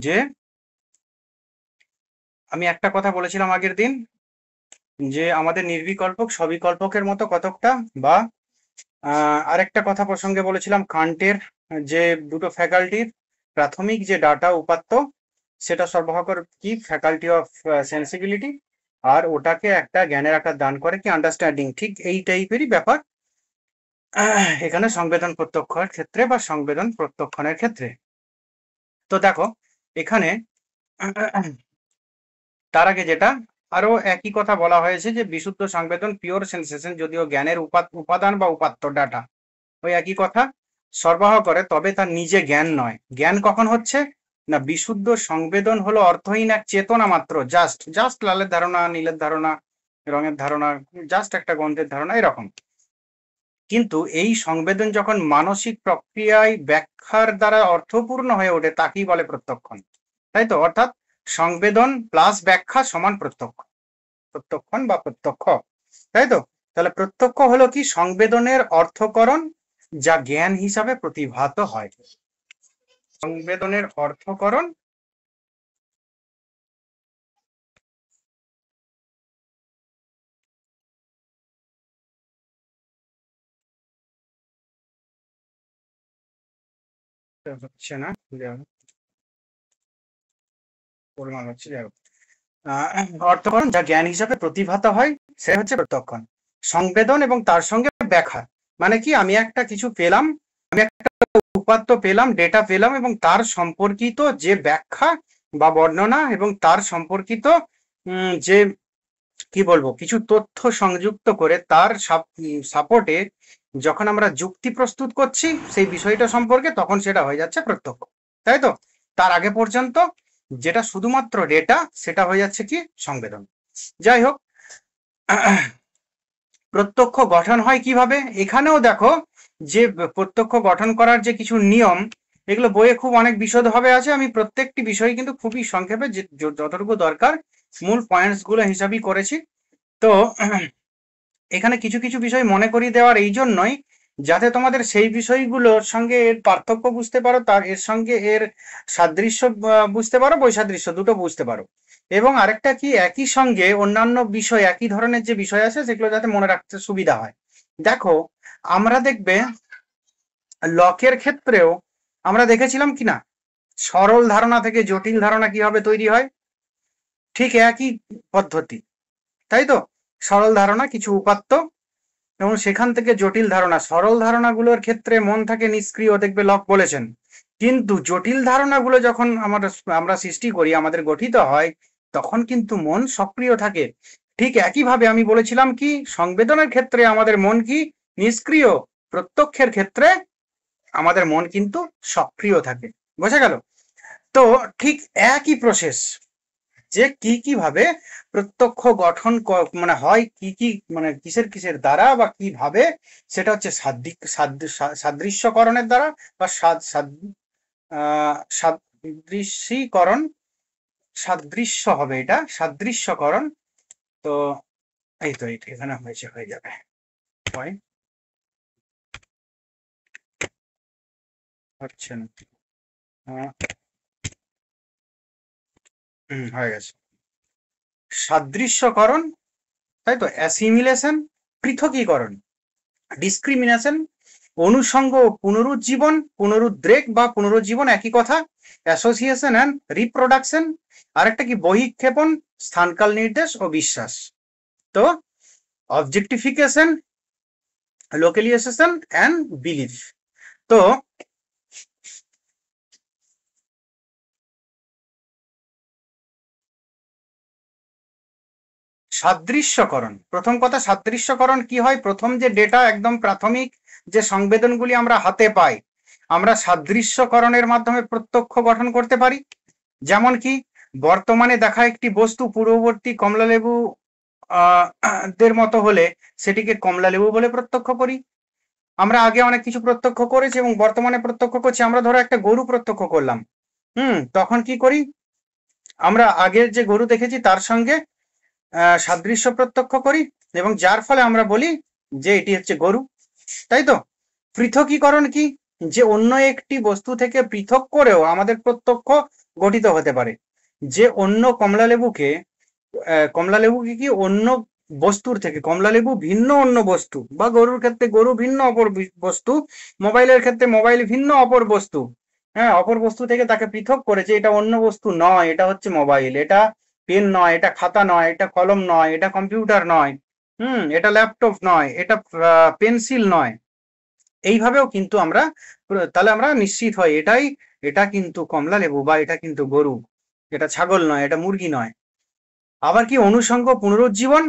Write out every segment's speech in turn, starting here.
যে আমি একটা কথা বলেছিলাম আগের দিন যে আমাদের নির্বিকল্পক সবিকল্পকের মতো কতকটা, বা আরেকটা কথা প্রসঙ্গে বলেছিলাম কান্টের যে দুটো ফ্যাকাল্টির প্রাথমিক যে ডাটা উপাত্ত সেটা সরবরাহ করে কি ফ্যাকাল্টি অফ সেন্সিবিলিটি, আর ওটাকে একটা জ্ঞানের আকার দান করে কি আন্ডারস্ট্যান্ডিং। ঠিক এই টাইপেরই ব্যাপার এখানে সংবেদন প্রত্যক্ষের ক্ষেত্রে বা সংবেদন প্রত্যক্ষণের ক্ষেত্রে। তো দেখো এখানে তার আগে যেটা আরো একই কথা বলা হয়েছে যে বিশুদ্ধ সংবেদন পিওর সেন্সেশন যদিও জ্ঞানের উপাদান বা উপাত্ত ডাটা ওই একই কথা সরবরাহ করে, তবে তার নিজে জ্ঞান নয়। জ্ঞান কখন হচ্ছে না, বিশুদ্ধ সংবেদন হলো অর্থহীন এক চেতনা মাত্র, জাস্ট জাস্ট লালের ধারণা, নীলের ধারণা, রঙের ধারণা, জাস্ট একটা গন্ধের ধারণা এরকম। কিন্তু এই সংবেদন যখন মানসিক প্রক্রিয়ায় ব্যাখ্যার দ্বারা অর্থপূর্ণ হয়ে ওঠে তাকেই বলে প্রত্যক্ষণ। তাই তো, অর্থাৎ সংবেদন প্লাস ব্যাখ্যা সমান প্রত্যক্ষ, প্রত্যক্ষণ বা প্রত্যক্ষ। তাই তো, তাহলে প্রত্যক্ষ হলো কি সংবেদনের অর্থকরণ যা জ্ঞান হিসাবে প্রতিভাত হয়। সংবেদনের অর্থকরণ হচ্ছে না, পরিমাণ হচ্ছে, যাই হোক, অর্থকরণ যা জ্ঞান হিসাবে প্রতিভাত হয় সে হচ্ছে প্রত্যক্ষণ। সংবেদন এবং তার সঙ্গে ব্যাখ্যা মানে কি, আমি একটা কিছু পেলাম, আমি একটা উপাত্ত পেলাম, ডেটা পেলাম, এবং তার সম্পর্কিত যে ব্যাখ্যা বা বর্ণনা এবং তার সম্পর্কিত যে কি বলবো কিছু তথ্য সংযুক্ত করে তার সাপোর্টে যখন আমরা যুক্তি প্রস্তুত করছি সেই বিষয়টা সম্পর্কে, তখন সেটা হয়ে যাচ্ছে প্রত্যক্ষ। তাই তো, তার আগে পর্যন্ত যেটা শুধুমাত্র ডেটা সেটা হয়ে যাচ্ছে কি সংবেদন। যাই হোক, প্রত্যক্ষ গঠন হয় কিভাবে, এখানেও দেখো যে প্রত্যক্ষ গঠন করার যে কিছু নিয়ম, এগুলো বইয়ে খুব অনেক বিশদভাবে আছে। আমি প্রত্যেকটি বিষয় কিন্তু খুবই সংক্ষেপে যতটুকু দরকার মূল পয়েন্টস গুলো হিসাবই করেছি। তো এখানে কিছু কিছু বিষয় মনে করিয়ে দেওয়ার এই জন্যই যাতে তোমাদের সেই বিষয়গুলোর সঙ্গে এর পার্থক্য বুঝতে পারো, তার এর সঙ্গে এর সাদৃশ্য বুঝতে পারো, বৈসাদৃশ্য দুটো বুঝতে পারো, এবং আরেকটা কি একই সঙ্গে অন্যান্য বিষয় একই ধরনের যে বিষয় আছে সেগুলো যাতে মনে রাখতে সুবিধা হয়। দেখো আমরা দেখবে লকের ক্ষেত্রেও আমরা দেখেছিলাম কিনা সরল ধারণা থেকে জটিল ধারণা কিভাবে তৈরি হয়, ঠিক একই পদ্ধতি। তাই তো, সরল ধারণা কিছু উপাত্ত এবং সেখান থেকে জটিল ধারণা। সরল ধারণাগুলোর ক্ষেত্রে মন থাকে নিষ্ক্রিয়, দেখবে লক বলেছেন, কিন্তু জটিল ধারণাগুলো যখন আমরা সৃষ্টি করি, আমাদের গঠিত হয়, তখন কিন্তু মন সক্রিয় থাকে। ঠিক একইভাবে আমি বলেছিলাম কি সংবেদনের ক্ষেত্রে আমাদের মন কি নিষ্ক্রিয়, প্রত্যক্ষের ক্ষেত্রে আমাদের মন কিন্তু সক্রিয় থাকে। বোঝা গেল? তো ঠিক একই প্রসেস যে কি কিভাবে প্রত্যক্ষ গঠন মানে হয়, কি কি মানে কিসের কিসের দ্বারা বা কিভাবে, সেটা হচ্ছে সাদৃশ্যকরণের দ্বারা বা সাদৃশ্যীকরণ, সাদৃশ্য হবে এটা, সাদৃশ্যকরণ। তো এই তো এখানে হয়ে যাবে, হচ্ছে না, হয়ে গেছে। সাদৃশ্যকরণ, তাই তো, অ্যাসিমিলেশন পৃথকীকরণ, ডিসক্রিমিনেশন অনুষঙ্গ ও পুনরুজ্জীবন, পুনরুদ্রেক বা পুনরুজ্জীবন একই কথা, অ্যাসোসিয়েশন অ্যান্ড রিপ্রোডাকশন, আরেকটা কি বহিক্ষেপণ, স্থানকাল নির্দেশ ও বিশ্বাস। তো অবজেক্টিফিকেশন, লোকালাইজেশন অ্যান্ড বিলিফ। তো সাদৃশ্যকরণ, প্রথম কথা সাদৃশ্যকরণ কি হয়, প্রথম যে ডেটা একদম প্রাথমিক যে সংবেদনগুলি আমরা হাতে পাই, আমরা সাদৃশ্যকরণের মাধ্যমে প্রত্যক্ষ গঠন করতে পারি। যেমন কি বর্তমানে দেখা একটি বস্তু পূর্ববর্তী কমলালেবু দের মতো হলে সেটিকে কমলালেবু বলে প্রত্যক্ষ করি। আমরা আগে অনেক কিছু প্রত্যক্ষ করেছি এবং বর্তমানে প্রত্যক্ষ করছি। আমরা ধরো একটা গরু প্রত্যক্ষ করলাম, তখন কি করি, আমরা আগের যে গরু দেখেছি তার সঙ্গে সাদৃশ্য প্রত্যক্ষ করি এবং যার ফলে আমরা বলি যে এটি হচ্ছে গরু। তাই তো, পৃথকীকরণ কি, যে অন্য একটি বস্তু থেকে পৃথক করেও আমাদের প্রত্যক্ষ গঠিত হতে পারে। যে অন্য কমলালেবুকে কি অন্য বস্তুর থেকে, কমলালেবু ভিন্ন অন্য বস্তু, বা গরুর ক্ষেত্রে গরু ভিন্ন অপর বস্তু, মোবাইলের ক্ষেত্রে মোবাইল ভিন্ন অপর বস্তু, হ্যাঁ, অপর বস্তু থেকে তাকে পৃথক করেছে। এটা অন্য বস্তু নয়, এটা হচ্ছে মোবাইল, এটা পেন নয়, এটা খাতা নয়, এটা কলম নয়, এটা কম্পিউটার নয়, এটা ল্যাপটপ নয়, এটা পেন্সিল নয়। এইভাবেও কিন্তু আমরা তাহলে আমরা নিশ্চিত হই এটা কিন্তু কমলা লেবু, বা এটা কিন্তু গরু, এটা ছাগল নয়, এটা মুরগি নয়। আবার কি অনুষঙ্গ পুনরুজ্জীবন,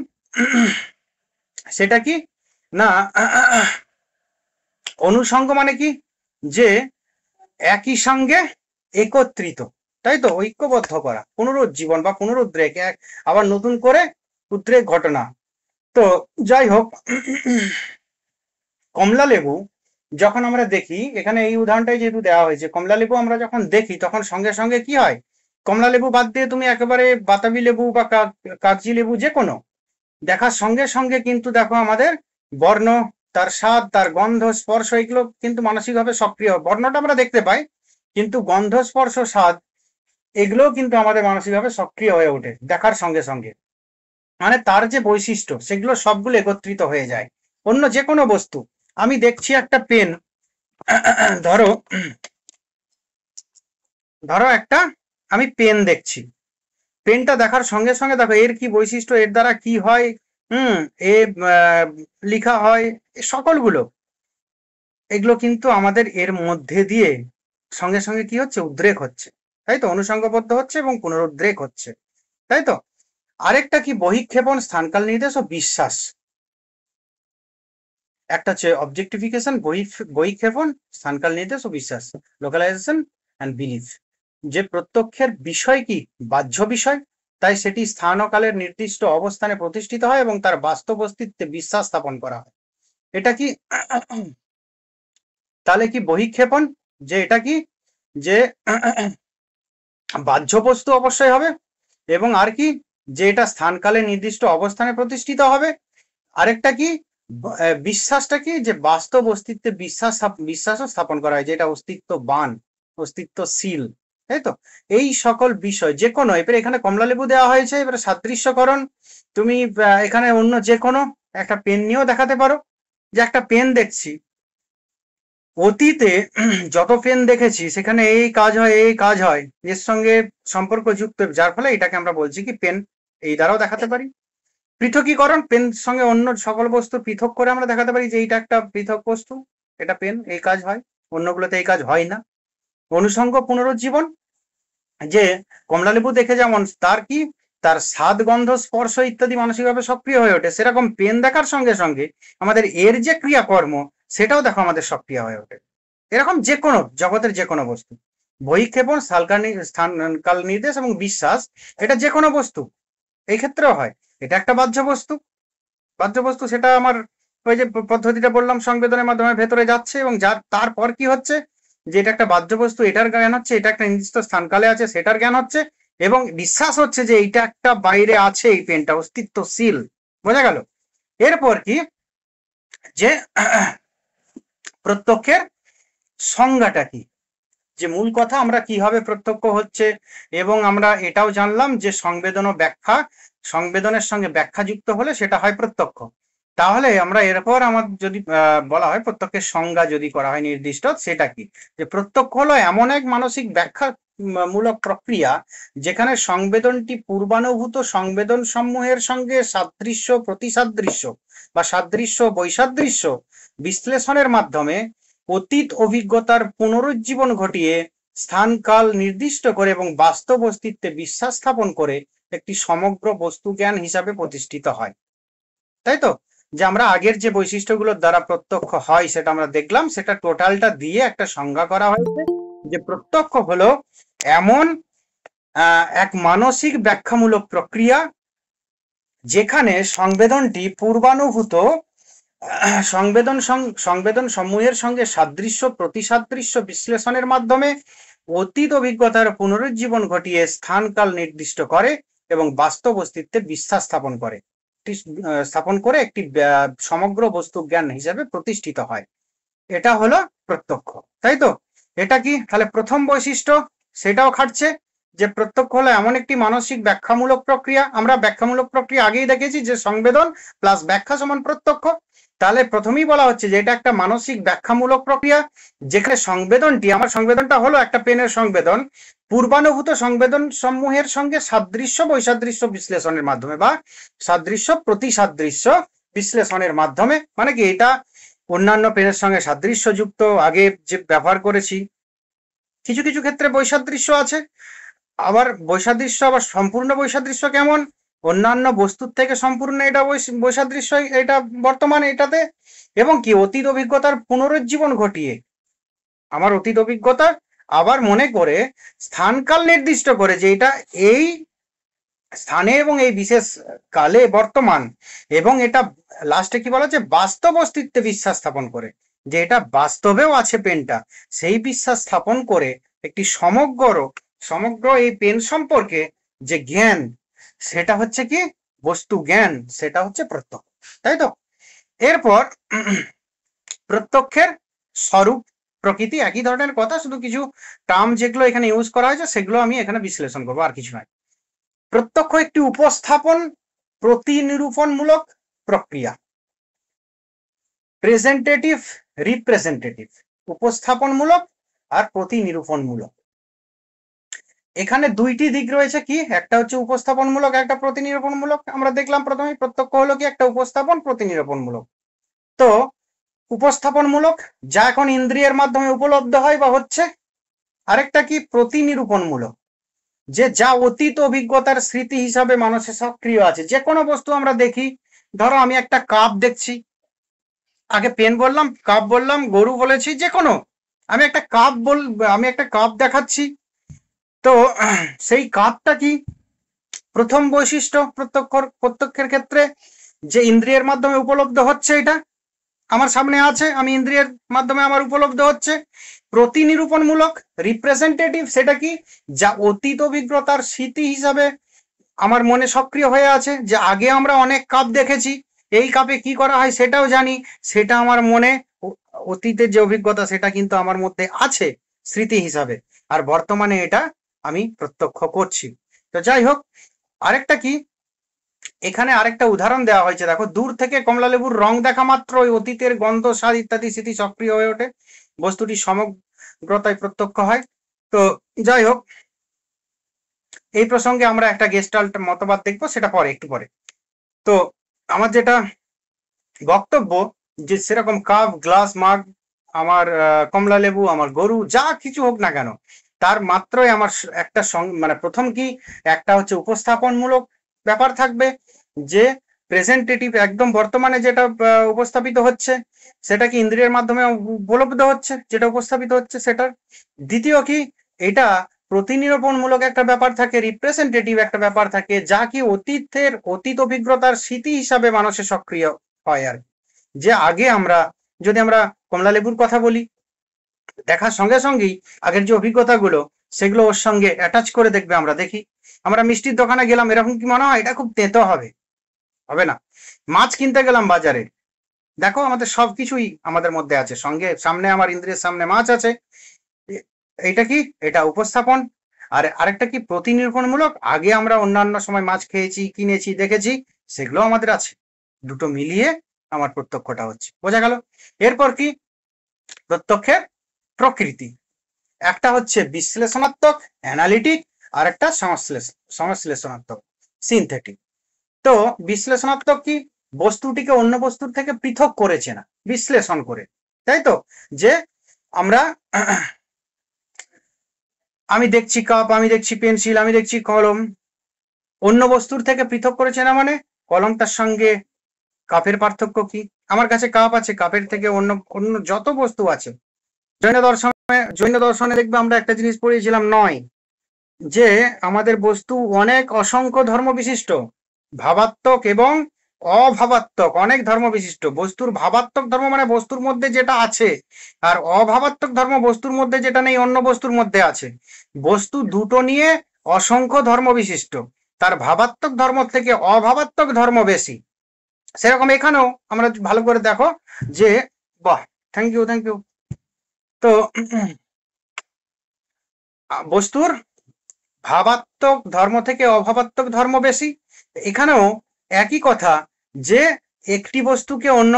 সেটা কি না, অনুষঙ্গ মানে কি, যে একই সঙ্গে একত্রিত, তাই তো, ঐক্যবদ্ধ করা, পুনরুজ্জীবন বা পুনরুদ্রেক, আবার নতুন করে উদ্রেক ঘটনা। তো যাই হোক, কমলা লেবু যখন আমরা দেখি, এখানে এই উদাহরণটাই যেহেতু দেওয়া হয়েছে, কমলা লেবু আমরা যখন দেখি তখন সঙ্গে সঙ্গে কি হয়, কমলা লেবু বাদ দিয়ে তুমি একেবারে বাতাবি লেবু বা কাগজি লেবু যে কোনো দেখার সঙ্গে সঙ্গে কিন্তু দেখো আমাদের বর্ণ, তার স্বাদ, তার গন্ধ, স্পর্শ, এগুলো কিন্তু মানসিকভাবে সক্রিয়। বর্ণটা আমরা দেখতে পাই, কিন্তু গন্ধ, স্পর্শ, স্বাদ এগুলোও কিন্তু আমাদের মানসিকভাবে সক্রিয় হয়ে ওঠে দেখার সঙ্গে সঙ্গে। মানে তার যে বৈশিষ্ট্য সেগুলো সবগুলো একত্রিত হয়ে যায়। অন্য যে কোনো বস্তু, আমি দেখছি একটা পেন, ধরো ধরো একটা আমি পেন দেখছি, পেনটা দেখার সঙ্গে সঙ্গে দেখো এর কি বৈশিষ্ট্য, এর দ্বারা কি হয়, এ লেখা হয়, সকলগুলো এগুলো কিন্তু আমাদের এর মধ্যে দিয়ে সঙ্গে সঙ্গে কি হচ্ছে, উদ্রেক হচ্ছে, তাই তো, অনুসঙ্গবদ্ধ হচ্ছে এবং পুনরুদ্রেক হচ্ছে, তাই তো। আরেকটা কি, বহিক্ষেপণ, স্থানকাল নির্দেশ ও বিশ্বাস। একটা হচ্ছে অবজেক্টিফিকেশন, বহিক্ষেপণ, স্থানকাল নির্দেশ ও বিশ্বাস, লোকালাইজেশন অ্যান্ড বিলিফ। যে প্রত্যক্ষের বিষয় কি বাহ্য বিষয়, তাই সেটি স্থান ও কালের নির্দিষ্ট অবস্থানে প্রতিষ্ঠিত হয় এবং তার বাস্তব অস্তিত্বে বিশ্বাস স্থাপন করা হয়। এটা কি, তাহলে কি বহিক্ষেপণ, যে এটা কি, যে বাহ্য বস্তু অবশ্যই হবে, এবং আর কি, যে এটা স্থানকালে নির্দিষ্ট অবস্থানে প্রতিষ্ঠিত হবে। আরেকটা কি, বিশ্বাসটা কি, যে বাস্তব অস্তিত্বে বিশ্বাসও স্থাপন করা হয়, যেটা অস্তিত্ববান, অস্তিত্বশীল, তাই তো। এই সকল বিষয় যে কোনো, এবারে এখানে কমলালেবু দেওয়া হয়েছে, এবারে সাদৃশ্যকরণ তুমি এখানে অন্য যে কোনো একটা পেন নিয়েও দেখাতে পারো, যে একটা পেন দেখছি, অতীতে যত পেন দেখেছি সেখানে এই কাজ হয়, এই কাজ হয়, এর সঙ্গে সম্পর্ক যুক্ত, যার ফলে এটাকে আমরা বলছি কি পেন, এই দ্বারাও দেখাতে পারি। পৃথকীকরণ, পেন সঙ্গে অন্য সকল বস্তু পৃথক করে আমরা দেখাতে পারি যে এইটা একটা পৃথক বস্তু, এটা পেন, এই কাজ হয়, অন্যগুলোতে এই কাজ হয় না। অনুষঙ্গ পুনরুজ্জীবন, যে কমলালেবু দেখে যেমন তার কি, তার স্বাদ, গন্ধ, স্পর্শ ইত্যাদি মানসিকভাবে সক্রিয় হয়ে ওঠে, সেরকম পেন দেখার সঙ্গে সঙ্গে আমাদের এর যে ক্রিয়াকর্ম সেটাও দেখো আমাদের সক্রিয় হয়ে ওঠে। এরকম যে কোনো জগতের যে কোনো বস্তু, বহিক্ষেপণ, স্থানকাল নির্দেশ এবং বিশ্বাস, এটা যে কোনো বস্তু এই ক্ষেত্রেও হয়। এটা একটা বাহ্য বস্তু, সেটা আমার ওই যে পদ্ধতিটা বললাম, সংবেদনের মাধ্যমে ভেতরে যাচ্ছে, এবং যার তারপর কি হচ্ছে, যে এটা একটা বাহ্য বস্তু, এটার জ্ঞান হচ্ছে, এটা একটা নির্দিষ্ট স্থানকালে আছে সেটার জ্ঞান হচ্ছে, এবং বিশ্বাস হচ্ছে যে এইটা একটা বাইরে আছে, এই পেনটা অস্তিত্বশীল। বোঝা গেল? এরপর কি, যে প্রত্যক্ষের সংজ্ঞাটা কি, যে মূল কথা আমরা কিভাবে প্রত্যক্ষ হচ্ছে, এবং আমরা এটাও জানলাম যে সংবেদন ও ব্যাখ্যা, সংবেদনের সঙ্গে ব্যাখ্যা যুক্ত হলে সেটা হয় প্রত্যক্ষ। তাহলে আমরা এরপর আমার যদি বলা হয় প্রত্যক্ষের সংজ্ঞা যদি করা হয় নির্দিষ্ট, সেটা কি, যে প্রত্যক্ষ হলো এমন এক মানসিক ব্যাখ্যা মূলক প্রক্রিয়া যেখানে সংবেদনটি পূর্বানুভূত সংবেদন সমূহের সঙ্গে সাদৃশ্য, প্রতিসাদৃশ্য বা সাদৃশ্য, বৈসাদৃশ্য বিশ্লেষণের মাধ্যমে অতীত অভিজ্ঞতার পুনরুজ্জীবন ঘটিয়ে স্থান কাল নির্দিষ্ট করে এবং বাস্তব অস্তিত্বে বিশ্বাস স্থাপন করে একটি সমগ্র বস্তু জ্ঞান হিসাবে প্রতিষ্ঠিত হয়। তাই তো, যে আমরা আগের যে বৈশিষ্ট্যগুলোর দ্বারা প্রত্যক্ষ হয় সেটা আমরা দেখলাম, সেটা টোটালটা দিয়ে একটা সংজ্ঞা করা হয়েছে, যে প্রত্যক্ষ হলো এমন এক মানসিক ব্যাখ্যামূলক প্রক্রিয়া যেখানে সংবেদনটি পূর্বানুভূত সংবেদন সমূহের সঙ্গে সাদৃশ্য, প্রতিসাদৃশ্য বিশ্লেষণের মাধ্যমে অতীত অভিজ্ঞতার পুনরুজ্জীবন ঘটিয়ে স্থান কাল নির্দিষ্ট করে এবং বাস্তব অস্তিত্বে বিশ্বাস স্থাপন করে একটি সমগ্র বস্তু জ্ঞান হিসেবে প্রতিষ্ঠিত হয়। এটা হলো প্রত্যক্ষ, তাই তো। এটা কি, তাহলে প্রথম বৈশিষ্ট্য সেটাও খাটছে, যে প্রত্যক্ষ হলো এমন একটি মানসিক ব্যাখ্যামূলক প্রক্রিয়া। আমরা ব্যাখ্যামূলক প্রক্রিয়া আগেই দেখেছি যে সংবেদন প্লাস ব্যাখ্যা সমান প্রত্যক্ষ। তাহলে প্রথমেই বলা হচ্ছে যে এটা একটা মানসিক ব্যাখ্যামূলক প্রক্রিয়া, যেখানে সংবেদনটি, আমার সংবেদনটা হলো একটা পেনের সংবেদন, পূর্বানুভূত সংবেদন সমূহের সঙ্গে সাদৃশ্য বৈসাদৃশ্য বিশ্লেষণের মাধ্যমে বা সাদৃশ্য প্রতিসাদৃশ্য বিশ্লেষণের মাধ্যমে, মানে কি এটা অন্যান্য পেনের সঙ্গে সাদৃশ্যযুক্ত, আগে যে ব্যবহার করেছি। কিছু কিছু ক্ষেত্রে বৈসাদৃশ্য আছে, আবার বৈসাদৃশ্য আবার সম্পূর্ণ বৈসাদৃশ্য কেমন, অন্যান্য বস্তুর থেকে সম্পূর্ণ এটা বৈসাদৃশ্য এটা বর্তমানে এটাতে, এবং কি অতীত অভিজ্ঞতার পুনরুজ্জীবন ঘটিয়ে আমার অতীত অভিজ্ঞতা আবার মনে করে স্থানকাল নির্দিষ্ট করে যে এটা এই স্থানে এবং এই বিশেষ কালে বর্তমান, এবং এটা লাস্টে কি বলা হচ্ছে বাস্তব অস্তিত্বে বিশ্বাস স্থাপন করে যে এটা বাস্তবেও আছে পেনটা, সেই বিশ্বাস স্থাপন করে একটি সমগ্র এই পেন সম্পর্কে যে জ্ঞান, সেটা হচ্ছে কি বস্তু জ্ঞান, সেটা হচ্ছে প্রত্যক্ষ, তাই তো। এরপর প্রত্যক্ষের স্বরূপ প্রকৃতি একই ধরনের কথা, শুধু কিছু টার্ম যেগুলো এখানে ইউজ করা হয়েছে সেগুলো আমি এখানে বিশ্লেষণ করবো, আর কিছু নয়। প্রত্যক্ষ একটি উপস্থাপন প্রতিনিরূপণমূলক প্রক্রিয়া। প্রেজেন্টেটিভ রিপ্রেজেন্টেটিভ, উপস্থাপনমূলক আর প্রতিনিরূপণমূলক। এখানে দুইটি দিক রয়েছে, কি একটা হচ্ছে উপস্থাপনমূলক, একটা প্রতিনিরূপণমূলক। আমরা দেখলাম প্রথমে প্রত্যক্ষ হলো কি একটা উপস্থাপন প্রতিনিরূপণমূলক। তো উপস্থাপনমূলক যা এখন ইন্দ্রিয়ের মাধ্যমে উপলব্ধ হয় বা হচ্ছে, আরেকটা কি প্রতিনিরূপণমূলক, যে যা অতীত অভিজ্ঞতার স্মৃতি হিসাবে মানুষে সক্রিয় আছে। যে কোনো বস্তু আমরা দেখি, ধরো আমি একটা কাপ দেখছি, আগে পেন বললাম, কাপ বললাম, গরু বলেছি, যে কোনো আমি একটা কাপ দেখাচ্ছি, তো সেই কাপটা কি প্রথম বৈশিষ্ট্য প্রত্যক্ষের ক্ষেত্রে যে ইন্দ্রিয়ের মাধ্যমে উপলব্ধ হচ্ছে, এটা আমার সামনে আছে, আমি ইন্দ্রিয়ের মাধ্যমে আমার উপলব্ধ হচ্ছে। প্রতিনিরূপণমূলক রিপ্রেজেন্টেটিভ, সেটা কি যা অতীত অভিজ্ঞতার স্মৃতি হিসাবে আমার মনে সক্রিয় হয়ে আছে, যে আগে আমরা অনেক কাপ দেখেছি, এই কাপে কি করা হয় সেটাও জানি, সেটা আমার মনে অতীতের যে অভিজ্ঞতা সেটা কিন্তু আমার মধ্যে আছে স্মৃতি হিসাবে, আর বর্তমানে এটা আমি প্রত্যক্ষ করছি। তো যাই হোক, আরেকটা কি এখানে আরেকটা উদাহরণ দেওয়া হয়েছে, দেখো দূর থেকে কমলা লেবুর রং দেখা মাত্র ওই অতীতের গন্ধ স্বাদ ইত্যাদি স্মৃতি সক্রিয় হয়ে ওঠে, বস্তুটি সমগ্রতায় প্রত্যক্ষ হয়। তো যাই হোক, এই প্রসঙ্গে আমরা একটা গেস্টাল্ট মতবাদ দেখবো, সেটা পরে, একটু পরে। তো আমার যেটা বক্তব্য, যে সেরকম কাপ, গ্লাস, মাগ, আমার কমলা লেবু, আমার গরু, যা কিছু হোক না কেন, তার মাত্রই আমার একটা মানে প্রথম কি একটা হচ্ছে উপস্থাপনমূলক ব্যাপার থাকবে, যে প্রেজেন্টেটিভ একদম বর্তমানে যেটা উপস্থাপিত হচ্ছে সেটা কি ইন্দ্রিয়ের মাধ্যমে উপলব্ধ হচ্ছে, যেটা উপস্থাপিত হচ্ছে সেটার। দ্বিতীয় কি এটা প্রতিনিরূপণমূলক একটা ব্যাপার থাকে, রিপ্রেজেন্টেটিভ একটা ব্যাপার থাকে, যা কি অতীত অভিজ্ঞতার স্মৃতি হিসাবে মানুষের সক্রিয় হয়। আর যে আগে যদি আমরা কমলা লেবুর কথা বলি, দেখার সঙ্গে সঙ্গেই আগের যে অভিজ্ঞতাগুলো সেগুলো ওর সঙ্গে অ্যাটাচ করে দেখবে। আমরা দেখি, আমরা মিষ্টির দোকানে গেলাম, এরকম কি মনে হয় এটা খুব তেতো হবে? হবে না। মাছ কিনতে গেলাম বাজারে, দেখো আমাদের সবকিছুই আমাদের মধ্যে আছে, সামনে আমার ইন্দ্রিয়ের সামনে মাছ আছে, এটা কি এটা উপস্থাপন। আর আরেকটা কি প্রতিনিরূপণমূলক, আগে আমরা অন্যান্য সময় মাছ খেয়েছি, কিনেছি, দেখেছি, সেগুলো আমাদের আছে, দুটো মিলিয়ে আমার প্রত্যক্ষটা হচ্ছে। বোঝা গেল? এরপর কি প্রত্যক্ষের প্রকৃতি, একটা হচ্ছে বিশ্লেষণাত্মক অ্যানালিটিক, আর একটা সংশ্লেষণাত্মক সিনথেটিক। তো বিশ্লেষণাত্মক কি বস্তুটিকে অন্য বস্তুর থেকে পৃথক করেছে না, বিশ্লেষণ করে, তাই তো। যে আমি দেখছি কাপ, আমি দেখছি পেন্সিল, আমি দেখছি কলম, অন্য বস্তুর থেকে পৃথক করেছে না, মানে কলমটার সঙ্গে কাপের পার্থক্য কি? আমার কাছে কাপ আছে, কাপের থেকে অন্য অন্য যত বস্তু আছে। জৈন দর্শনে দেখবে আমরা একটা জিনিস পড়িয়েছিলাম, নয় যে আমাদের বস্তু অনেক অসংখ্য ধর্ম বিশিষ্ট, ভাবাত্মক এবং অভাবাত্মক অনেক ধর্ম বিশিষ্ট। বস্তুর ভাবাত্মক ধর্ম মানে বস্তুর মধ্যে যেটা আছে, আর অভাবাত্মক ধর্ম বস্তুর মধ্যে যেটা নেই, অন্য বস্তুর মধ্যে আছে। বস্তু দুটো নিয়ে অসংখ্য ধর্ম বিশিষ্ট, তার ভাবাত্মক ধর্ম থেকে অভাবাত্মক ধর্ম বেশি। সেরকম এখানেও আমরা ভালো করে দেখো যে, বাহ, থ্যাংক ইউ। তো বস্তুর ভাবাত্মক ধর্ম থেকে অভাবাত্মক ধর্ম বেশি। এখানেও একই কথা, যে একটি বস্তুকে অন্য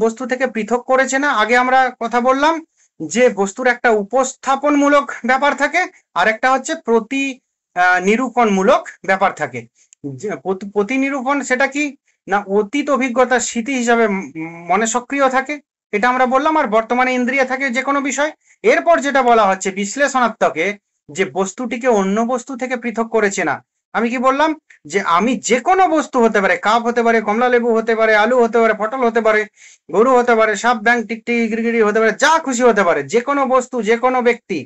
বস্তু থেকে পৃথক করেছে না। আগে আমরা কথা বললাম যে বস্তুর একটা উপস্থাপনমূলক ব্যাপার থাকে, আর একটা হচ্ছে নিরূপণমূলক ব্যাপার থাকে। প্রতিনিরূপণ সেটা কি না, অতীত অভিজ্ঞতার স্মৃতি হিসাবে মনে সক্রিয় থাকে, এটা আমরা বললাম। আর বর্তমানে ইন্দ্রিয় থাকে যে কোনো বিষয়। এরপর যেটা বলা হচ্ছে বিশ্লেষণাত্মকে, যে বস্তুটিকে অন্য বস্তু থেকে পৃথক করেছে না। আমি কি বললাম, যে আমি যে কোনো বস্তু হতে পারে, কাপ হতে পারে, কমলা লেবু হতে পারে, আলু হতে পারে, পটল হতে পারে, গরু হতে পারে, সাপ ব্যাং টিকটিকি গিরগিরি হতে পারে, যা খুশি হতে পারে, যে কোনো বস্তু, যে কোনো ব্যক্তি,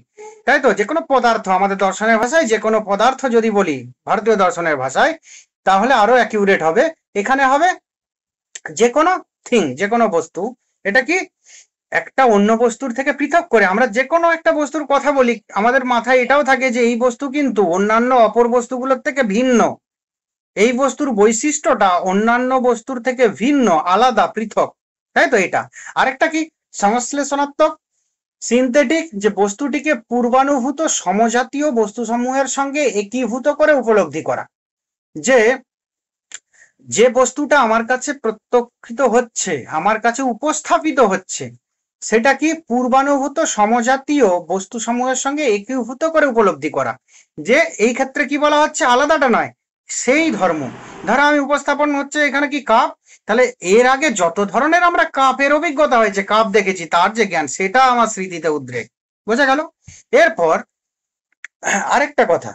তাই তো, যে কোনো পদার্থ। আমাদের দর্শনের ভাষায় যে কোনো পদার্থ যদি বলি, ভারতীয় দর্শনের ভাষায়, তাহলে আরো অ্যাকিউরেট হবে। এখানে হবে যে কোনো থিং, যে কোনো বস্তু। এটা কি একটা অন্য বস্তুর থেকে পৃথক করে। আমরা যে কোনো একটা বস্তুর কথা বলি, আমাদের মাথায় এটাও থাকে যে এই বস্তু কিন্তু অন্যান্য অপর বস্তুগুলোর থেকে ভিন্ন, এই বস্তুর বৈশিষ্ট্যটা অন্যান্য বস্তুর থেকে ভিন্ন, আলাদা, পৃথক, তাই তো। এটা আরেকটা কি সংশ্লেষণাত্মক, সিনথেটিক, যে বস্তুটিকে পূর্বানুভূত সমজাতীয় বস্তুসমূহের সঙ্গে একীভূত করে উপলব্ধি করা। যে বস্তুটা আমার কাছে প্রত্যক্ষিত হচ্ছে, আমার কাছে উপস্থাপিত হচ্ছে, সেটা কি পূর্বানুভূত সমজাতীয় বস্তুসমূহের সঙ্গে একীভূত করে উপলব্ধি করা। যে এই ক্ষেত্রে কি বলা হচ্ছে, আলাদাটা নয়, সেই ধর্ম। ধরো আমি উপস্থাপন হচ্ছে এখানে কি কাপ, তাহলে এর আগে যত ধরনের আমরা কাপের অভিজ্ঞতা হয়েছে, কাপ দেখেছি, তার যে জ্ঞান, সেটা আমার স্মৃতিতে উদ্রেক। বোঝা গেল। এরপর আরেকটা কথা,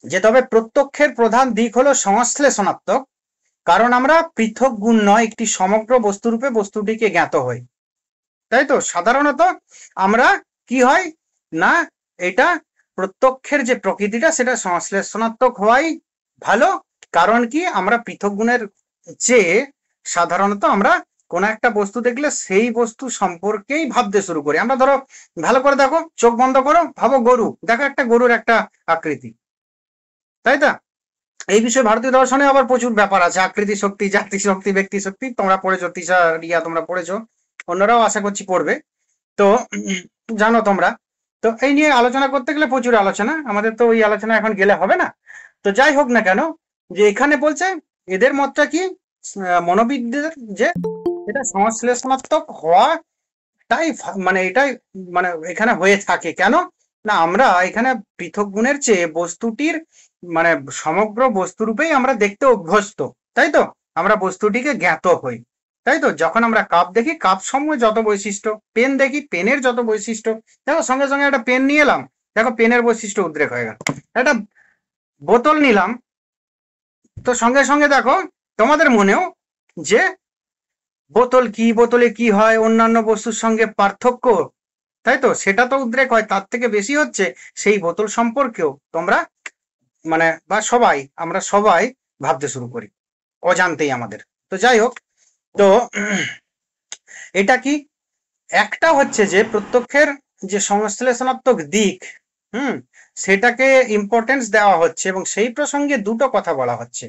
যে তবে প্রত্যক্ষের প্রধান দিক হলো সংশ্লেষণাত্মক, কারণ আমরা পৃথক গুণ নয়, একটি সমগ্র বস্তুরূপে বস্তুটিকে জ্ঞাত হই, তাই তো। সাধারণত আমরা কি হয় না, এটা প্রত্যক্ষের যে প্রকৃতিটা, সেটা সংশ্লেষণাত্মক হওয়াই ভালো। কারণ কি, আমরা পৃথক গুণের চেয়ে সাধারণত আমরা কোন একটা বস্তু দেখলে সেই বস্তু সম্পর্কেই ভাবতে শুরু করি। আমরা ধরো ভালো করে দেখো, চোখ বন্ধ করো, ভাবো গরু, দেখো একটা গরুর একটা আকৃতি, তাই তো। এই বিষয়ে ভারতীয় দর্শনে আবার প্রচুর ব্যাপার আছে, আকৃতি শক্তি, জাতি শক্তি, ব্যক্তি শক্তি। তোমরা পড়েছো, তৃষা, রিয়া, তোমরা পড়েছো, অন্যরাও আশা করছি পড়বে। তো জানো তোমরা। তো এই নিয়ে আলোচনা করতে গেলে প্রচুর আলোচনা, আমাদের তো ওই আলোচনা এখন গেলে হবে না। তো যাই হোক না কেন, যে এখানে বলছে এদের মতটা কি, মনোবিদদের, যে এটা সংশ্লেষণাত্মক হওয়াটাই মানে এটাই মানে এখানে হয়ে থাকে। কেন না, আমরা এখানে পৃথক গুণের চেয়ে বস্তুটির মানে সমগ্র বস্তুরূপেই আমরা দেখতে অভ্যস্ত, তাই তো। আমরা বস্তুটিকে জ্ঞাত হই, তাই তো। যখন আমরা কাপ দেখি, কাপ সমূহে যত বৈশিষ্ট্য, পেন দেখি, পেনের যত বৈশিষ্ট্য, দেখো সঙ্গে সঙ্গে একটা পেন নিয়ে এলাম, দেখো পেনের বৈশিষ্ট্য উদ্রেক হয়ে গেল। একটা বোতল নিলাম, তো সঙ্গে সঙ্গে দেখো তোমাদের মনেও যে বোতল কি, বোতলে কি হয়, অন্যান্য বস্তুর সঙ্গে পার্থক্য, তাই তো, সেটা তো উদ্রেক হয়। তার থেকে বেশি হচ্ছে সেই বোতল সম্পর্কেও তোমরা মানে বা আমরা সবাই ভাবতে শুরু করি অজান্তেই আমাদের। তো যাই হোক, তো এটা কি একটা হচ্ছে যে প্রত্যক্ষের যে সংশ্লেষণাত্মক দিক, সেটাকে ইম্পর্টেন্স দেওয়া হচ্ছে, এবং সেই প্রসঙ্গে দুটো কথা বলা হচ্ছে,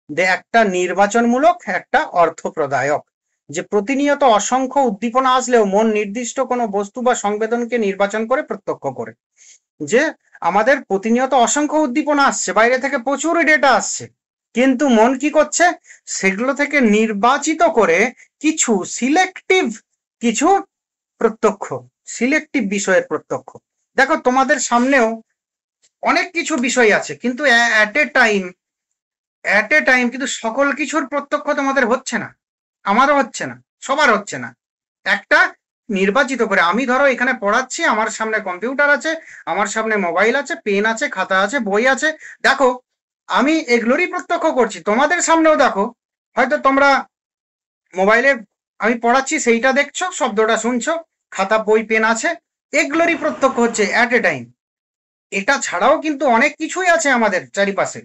যে একটা নির্বাচনমূলক, একটা অর্থপ্রদায়ক। যে প্রতিনিয়ত অসংখ্য উদ্দীপনা আসলেও মন নির্দিষ্ট কোনো বস্তু বা সংবেদনকে নির্বাচন করে প্রত্যক্ষ করে। যে আমাদের প্রতিনিয়ত অসংখ্য উদ্দীপনা আসছে, বাইরে থেকে প্রচুর ডেটা আসছে, কিন্তু মন কি করছে, সেগুলো থেকে নির্বাচিত করে কিছু সিলেক্টিভ, কিছু প্রত্যক্ষ, সিলেক্টিভ বিষয়ের প্রত্যক্ষ। দেখো তোমাদের সামনেও অনেক কিছু বিষয় আছে, কিন্তু অ্যাট এ টাইম কিন্তু সকল কিছুর প্রত্যক্ষ তোমাদের হচ্ছে না, আমারও হচ্ছে না, সবার হচ্ছে না। একটা নির্বাচিত করে, আমি ধরো এখানে পড়াচ্ছি, আমার সামনে কম্পিউটার আছে, আমার সামনে মোবাইল আছে, পেন আছে, খাতা আছে, বই আছে, দেখো আমি এগুলোরই প্রত্যক্ষ করছি। তোমাদের সামনেও দেখো, হয়তো তোমরা মোবাইলে আমি পড়াচ্ছি সেইটা দেখছো, শব্দটা শুনছো, খাতা, বই, পেন আছে, এগুলোরই প্রত্যক্ষ হচ্ছে অ্যাট এ টাইম। এটা ছাড়াও কিন্তু অনেক কিছুই আছে আমাদের চারিপাশে,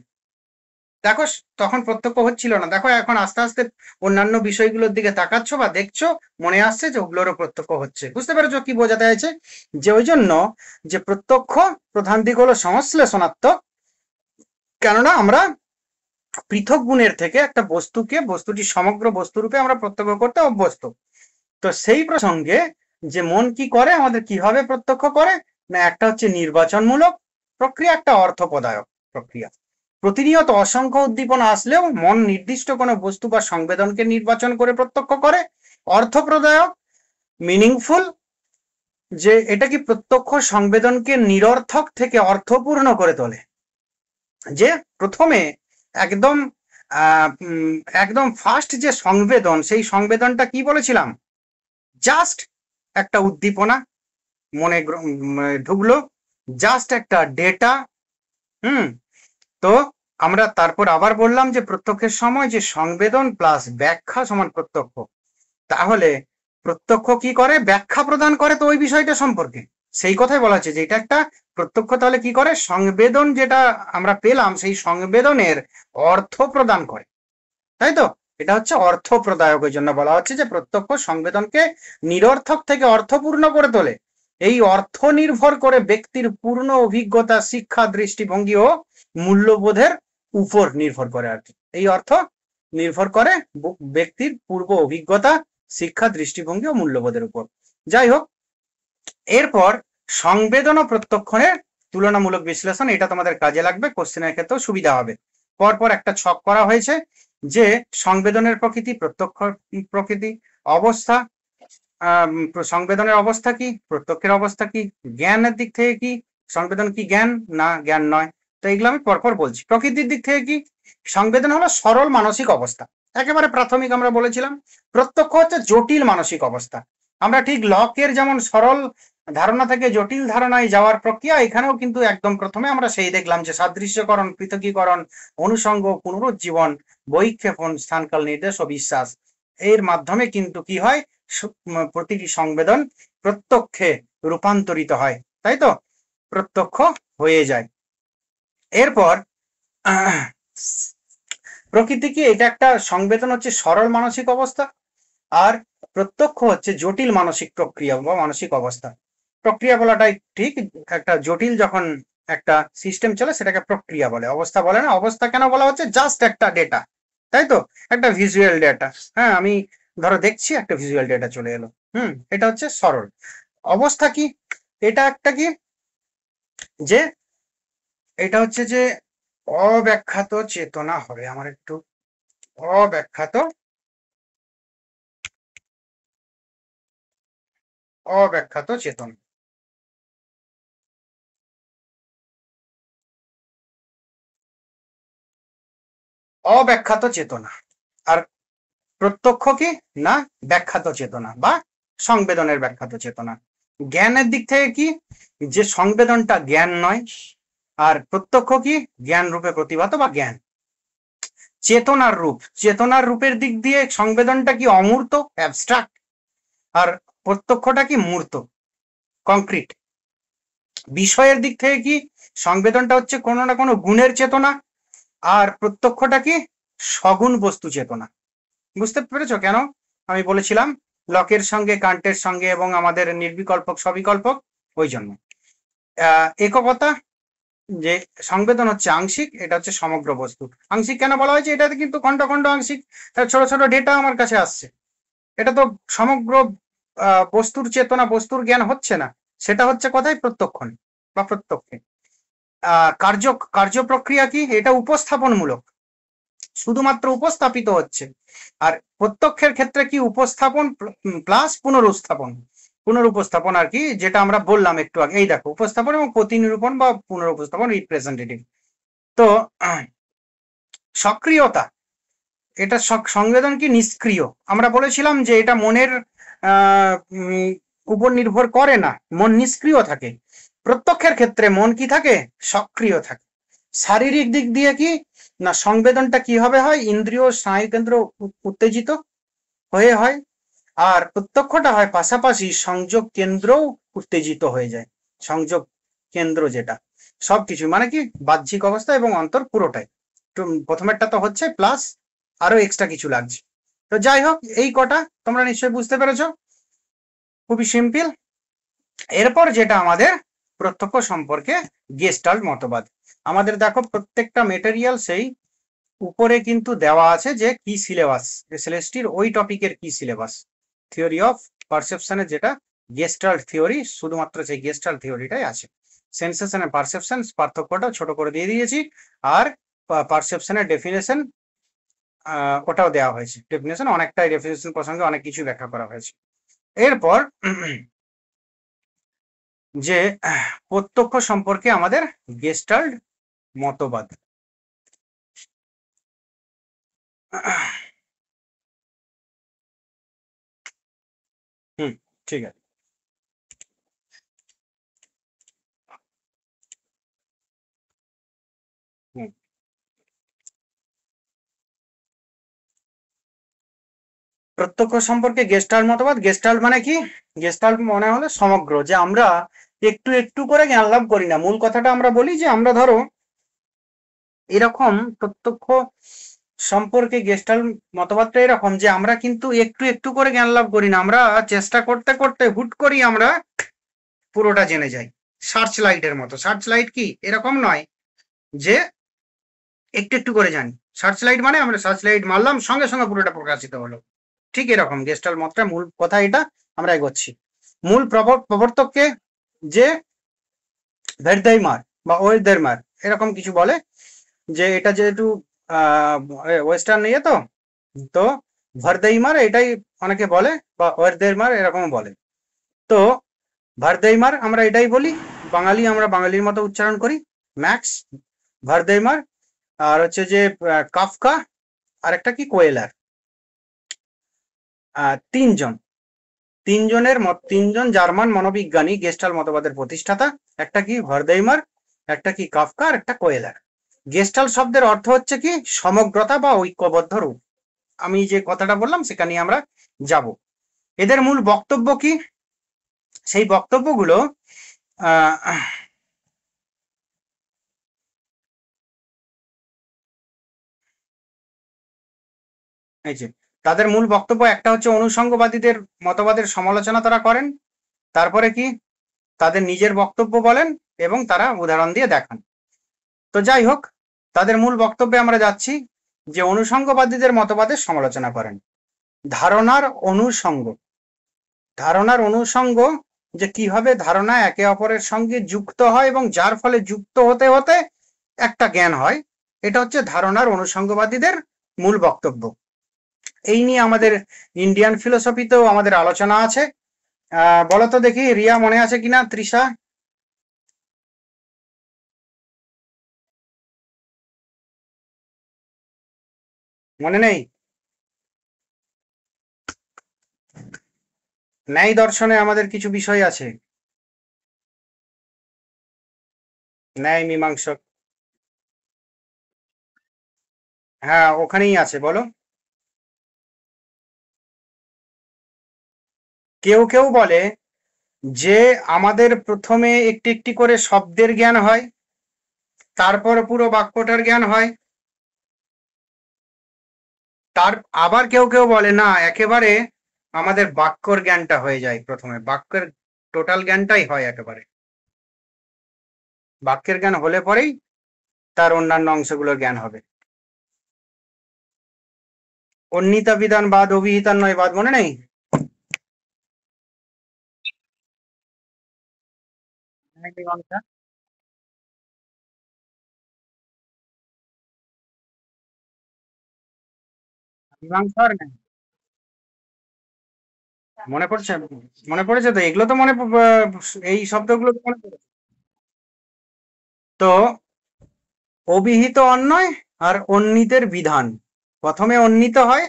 দেখো তখন প্রত্যক্ষ হচ্ছিল না, দেখো এখন আস্তে আস্তে অন্যান্য বিষয়গুলোর দিকে তাকাচ্ছ বা দেখছো, মনে আসছে যে ওগুলোরও প্রত্যক্ষ হচ্ছে। বুঝতে পেরেছো কি বোঝাতে চাইছে? যে ওই জন্য যে প্রত্যক্ষ প্রধান দিক হলো সংশ্লেষণাত্মক, কেননা আমরা পৃথক গুণের থেকে একটা বস্তুকে, বস্তুটি সমগ্র বস্তুরূপে আমরা প্রত্যক্ষ করতে অভ্যস্ত। তো সেই প্রসঙ্গে যে মন কি করে, আমাদের কিভাবে প্রত্যক্ষ করে না, একটা হচ্ছে নির্বাচনমূলক, প্রক্রিয়া একটা অর্থপ্রদায়ক প্রক্রিয়া। প্রতিনিয়ত অসংখ্য উদ্দীপনা আসলেও মন নির্দিষ্ট কোনো বস্তু বা সংবেদনকে নির্বাচন করে প্রত্যক্ষ করে। অর্থপ্রদায়ক মিনিংফুল, যে এটা কি প্রত্যক্ষ সংবেদনকে নিরর্থক থেকে অর্থপূর্ণ করে তোলে। যে প্রথমে একদম একদম ফার্স্ট যে সংবেদন, সেই সংবেদনটা কি বলেছিলাম, জাস্ট একটা উদ্দীপনা মনে ঢুকলো, জাস্ট একটা ডেটা। তো আমরা তারপর আবার বললাম যে প্রত্যক্ষের সময় যে সংবেদন প্লাস ব্যাখ্যা সমান প্রত্যক্ষ। তাহলে প্রত্যক্ষ কি করে, ব্যাখ্যা প্রদান করে তো ওই বিষয়টা সম্পর্কে, সেই কথাই বলা হচ্ছে যে এটা একটা প্রত্যক্ষ। তাহলে কি করে, সংবেদন যেটা আমরা পেলাম সেই সংবেদনের অর্থ প্রদান করে, তাই তো। এটা হচ্ছে অর্থ প্রদায়কের জন্য বলা হচ্ছে যে প্রত্যক্ষ সংবেদনকে নিরর্থক থেকে অর্থপূর্ণ করে তোলে। এই অর্থ নির্ভর করে ব্যক্তির পূর্ণ অভিজ্ঞতা, শিক্ষা, দৃষ্টিভঙ্গি ও মূল্যবোধের উপর নির্ভর করে আর কি। এই অর্থ নির্ভর করে ব্যক্তির পূর্ব অভিজ্ঞতা, শিক্ষা, দৃষ্টিভঙ্গি ও মূল্যবোধের উপর। যাই হোক, এরপর সংবেদন ও প্রত্যক্ষণের তুলনামূলক বিশ্লেষণ, এটা তোমাদের কাজে লাগবে, কোশ্চেনের ক্ষেত্রেও সুবিধা হবে। পরপর একটা ছক করা হয়েছে যে সংবেদনের প্রকৃতি, প্রত্যক্ষ প্রকৃতি, অবস্থা, সংবেদনের অবস্থা কি, প্রত্যক্ষের অবস্থা কি, জ্ঞানের দিক থেকে কি, সংবেদন কি জ্ঞান না জ্ঞান নয়। তো এগুলো আমি পরপর বলছি। প্রকৃতির দিক থেকে কি, সংবেদন হলো সরল মানসিক অবস্থা, একেবারে প্রাথমিক আমরা বলেছিলাম। প্রত্যক্ষ হচ্ছে জটিল মানসিক অবস্থা। আমরা ঠিক লকের যেমন সরল ধারণা থেকে জটিল ধারণায় যাওয়ার প্রক্রিয়া, এখানেও কিন্তু একদম প্রথমে আমরা সেই দেখলাম যে সাদৃশ্যকরণ, পৃথকীকরণ, অনুষঙ্গ, পুনরুজ্জীবন, বৈক্ষেপণ, স্থানকাল নির্দেশ ও বিশ্বাস, এর মাধ্যমে কিন্তু কি হয়, প্রতিটি সংবেদন প্রত্যক্ষে রূপান্তরিত হয়, তাই তো, প্রত্যক্ষ হয়ে যায়। এরপর প্রকৃতি কি, এটা একটা সংবেদন হচ্ছে সরল মানসিক অবস্থা, আর প্রত্যক্ষ হচ্ছে জটিল মানসিক প্রক্রিয়া বা মানসিক অবস্থা। প্রক্রিয়া বলাটাই ঠিক, একটা জটিল যখন একটা সিস্টেম চলে সেটাকে প্রক্রিয়া বলে, অবস্থা বলে না। অবস্থা কেন বলা হচ্ছে, জাস্ট একটা ডেটা, তাই তো, একটা ভিজুয়াল ডেটা। হ্যাঁ, আমি ধরো দেখছি একটা ভিজুয়াল ডেটা চলে এলো, এটা হচ্ছে সরল অবস্থা। কি এটা একটা কি, যে এটা হচ্ছে যে অব্যাখ্যাত চেতনা হবে, আমার একটু অব্যাখ্যাত চেতনা। অব্যাখ্যাত চেতনা। আর প্রত্যক্ষ কি না, ব্যাখ্যাত চেতনা বা সংবেদনের ব্যাখ্যাত চেতনা। জ্ঞানের দিক থেকে কি, যে সংবেদনটা জ্ঞান নয়, আর প্রত্যক্ষ কি, জ্ঞান রূপে প্রতিভাত বা জ্ঞান। চেতনার রূপ, চেতনার রূপের দিক দিয়ে সংবেদনটা কি অমূর্ত, অ্যাবস্ট্রাক্ট, আর প্রত্যক্ষটা কি মূর্ত, কংক্রিট। বিষয়ের দিক থেকে কি, সংবেদনটা হচ্ছে কোনো না কোনো গুণের চেতনা, আর প্রত্যক্ষটা কি সগুণ বস্তু চেতনা। বুঝতে পেরেছো কেন আমি বলেছিলাম লকের সঙ্গে, কান্টের সঙ্গে এবং আমাদের নির্বিকল্পক সবিকল্পক, ওই জন্য। এককতা, যে সংবেদন হচ্ছে আংশিক, এটা হচ্ছে সমগ্র বস্তু। আংশিক কেন বলা হয়েছে, এটাতে কিন্তু খণ্ড খণ্ড আংশিক ছোট ছোট ডেটা আমার কাছে আসছে, এটা তো সমগ্র বস্তুর চেতনা, বস্তুর জ্ঞান হচ্ছে না, সেটা হচ্ছে কথাই প্রত্যক্ষণ বা প্রত্যক্ষে। কার্য প্রক্রিয়া কি, এটা উপস্থাপনমূলক, শুধুমাত্র উপস্থাপিত হচ্ছে। আর প্রত্যক্ষের ক্ষেত্রে কি, উপস্থাপন প্লাস পুনরুপস্থাপন আর কি, যেটা আমরা বললাম একটু আগে। এই দেখো, উপস্থাপন এবং প্রতিনিরূপণ বা পুনরুপস্থাপন, রিপ্রেজেন্টেটিভ। তো সক্রিয়তা, এটা সংবেদন কি নিষ্ক্রিয়। আমরা বলেছিলাম যে এটা মনের উপর নির্ভর করে না, মন নিষ্ক্রিয় থাকে। প্রত্যক্ষের ক্ষেত্রে মন কি থাকে, সক্রিয় থাকে। শারীরিক দিক দিয়ে কি না, সংবেদনটা কিভাবে হয়, ইন্দ্রিয় স্নায়ুকেন্দ্র উত্তেজিত হয়ে হয়, আর প্রত্যক্ষটা হয় পাশাপাশি সংযোগ কেন্দ্রও উত্তেজিত হয়ে যায়। সংযোগ কেন্দ্র যেটা সবকিছু, মানে কি বাহ্যিক অবস্থা এবং অন্তর পুরোটাই। প্রথমেরটা তো হচ্ছে, প্লাস আরো এক্সট্রা কিছু লাগছে। তো যাই হোক, এই কটা তোমরা নিশ্চয়ই বুঝতে পেরেছো, খুবই সিম্পল। এরপর যেটা আমাদের প্রত্যক্ষ সম্পর্কে গেস্টাল্ট মতবাদ। আমাদের দেখো প্রত্যেকটা মেটেরিয়াল সেই উপরে কিন্তু দেওয়া আছে যে কি সিলেবাস, এসএলএসটির ওই টপিকের কি সিলেবাস। থিওরি অফ পারসেপশনের যেটা গেস্টাল্ট থিওরি, শুধুমাত্র সেই গেস্টাল্ট থিওরিটাই আছে। সেন্সেশন আর পারসেপশন পার্থক্যটা ছোট করে দিয়ে দিয়েছি, আর পারসেপশনের ডেফিনেশন ওটাও দেওয়া হয়েছে। ডেফিনেশন অনেকটাই, ডেফিনেশন প্রসঙ্গে অনেক কিছু ব্যাখ্যা করা হয়েছে। এরপর যে প্রত্যক্ষ সম্পর্কে আমাদের গেস্টাল্ট মতবাদ। ঠিক আছে। প্রত্যক্ষ সম্পর্কে গেস্টাল্ট মতবাদ। গেস্টাল্ট মানে কি? গেস্টাল্ট মনে হলো সমগ্র, যে আমরা একটু একটু করে জ্ঞান লাভ করি না। মূল কথাটা আমরা বলি যে আমরা ধরো এরকম প্রত্যক্ষ সম্পর্কে গেস্টাল্ট মতবাদটা এরকম যে আমরা কিন্তু একটু একটু করে জ্ঞান লাভ করি না, আমরা চেষ্টা করতে করতে হুট করি আমরা পুরোটা জেনে যাই। সার্চ লাইটের মতো। সার্চ লাইট কি এরকম নয় যে একটু একটু করে জানি। সার্চ লাইট মানে আমরা সার্চ লাইট মারলাম, সঙ্গে সঙ্গে পুরোটা প্রকাশিত হলো। ঠিক এরকম গেস্টাল্ট মতটা মূল কথা এটা আমরা এগোচ্ছি। মূল প্রবর্তককে যে ভেরদেইমার বা ওয়েরদেইমার এরকম কিছু বলে, যে এটা যেহেতু ওয়েস্টার্ন ইয়ে তো ভারদেইমার এটাই অনেকে বলে, বা ওয়েরদেইমার এরকম বলে। তো ভারদেইমার আমরা এটাই বলি, বাঙালি আমরা বাঙালির মতো উচ্চারণ করি, ম্যাক্স ভারদেইমার। আর হচ্ছে যে কাফকা, আর একটা কি কোয়েলার। তিনজন জার্মান মনোবিজ্ঞানী গেস্টাল্ট মতবাদের প্রতিষ্ঠাতা। একটা কি ভারদেইমার, একটা কি কাফকা, আর একটা কোয়েলার। গেস্টাল্ট শব্দের অর্থ হচ্ছে কি সমগ্রতা বা ঐক্যবদ্ধ রূপ। আমি যে কথাটা বললাম সেখানে আমরা যাব। এদের মূল বক্তব্য কি? সেই বক্তব্যগুলো এই যে তাদের মূল বক্তব্য একটা হচ্ছে অনুসঙ্গবাদীদের মতবাদের সমালোচনা তারা করেন। তারপরে কি তাদের নিজের বক্তব্য বলেন এবং তারা উদাহরণ দিয়ে দেখান। তো যাই হোক, তাদের মূল বক্তব্যে আমরা যাচ্ছি যে অনুসঙ্গবাদীদের মতবাদের সমালোচনা করেন। ধারণার অনুসঙ্গ, যে কিভাবে ধারণা একে অপরের সঙ্গে যুক্ত হয় এবং যার ফলে যুক্ত হতে হতে একটা জ্ঞান হয়, এটা হচ্ছে ধারণার অনুসঙ্গবাদীদের মূল বক্তব্য। এই নিয়ে আমাদের ইন্ডিয়ান ফিলোসফিতেও আমাদের আলোচনা আছে। বলতো দেখি রিয়া, মনে আছে কিনা? তৃষা, মনে নেই? ন্যায় দর্শনে আমাদের কিছু বিষয় আছে, ন্যায় মীমাংসক। হ্যাঁ, ওখানেই আছে, বলো। কেউ কেউ বলে যে আমাদের প্রথমে একটি একটি করে শব্দের জ্ঞান হয়, তারপর পুরো বাক্যটার জ্ঞান হয়। আবার কেউ কেউ বলে না, একেবারে আমাদের বাক্যর জ্ঞানটা হয়ে যায়, প্রথমে বাক্যের টোটাল জ্ঞানটাই হয় একেবারে। বাক্যের জ্ঞান হলে পরেই তার অন্যান্য অংশগুলোর জ্ঞান হবে। অন্বিতা বিধান বাদ, অভিহিতার নয় বাদ, মনে নেই? মীমাংসার জ্ঞান মনে পড়ছে? মনে পড়েছে তো, এগুলো তো এই শব্দগুলো তো মনে পড়েছে। তো অভিহিত অন্যয় আর অন্বিতের বিধান, প্রথমে অন্বিত হয়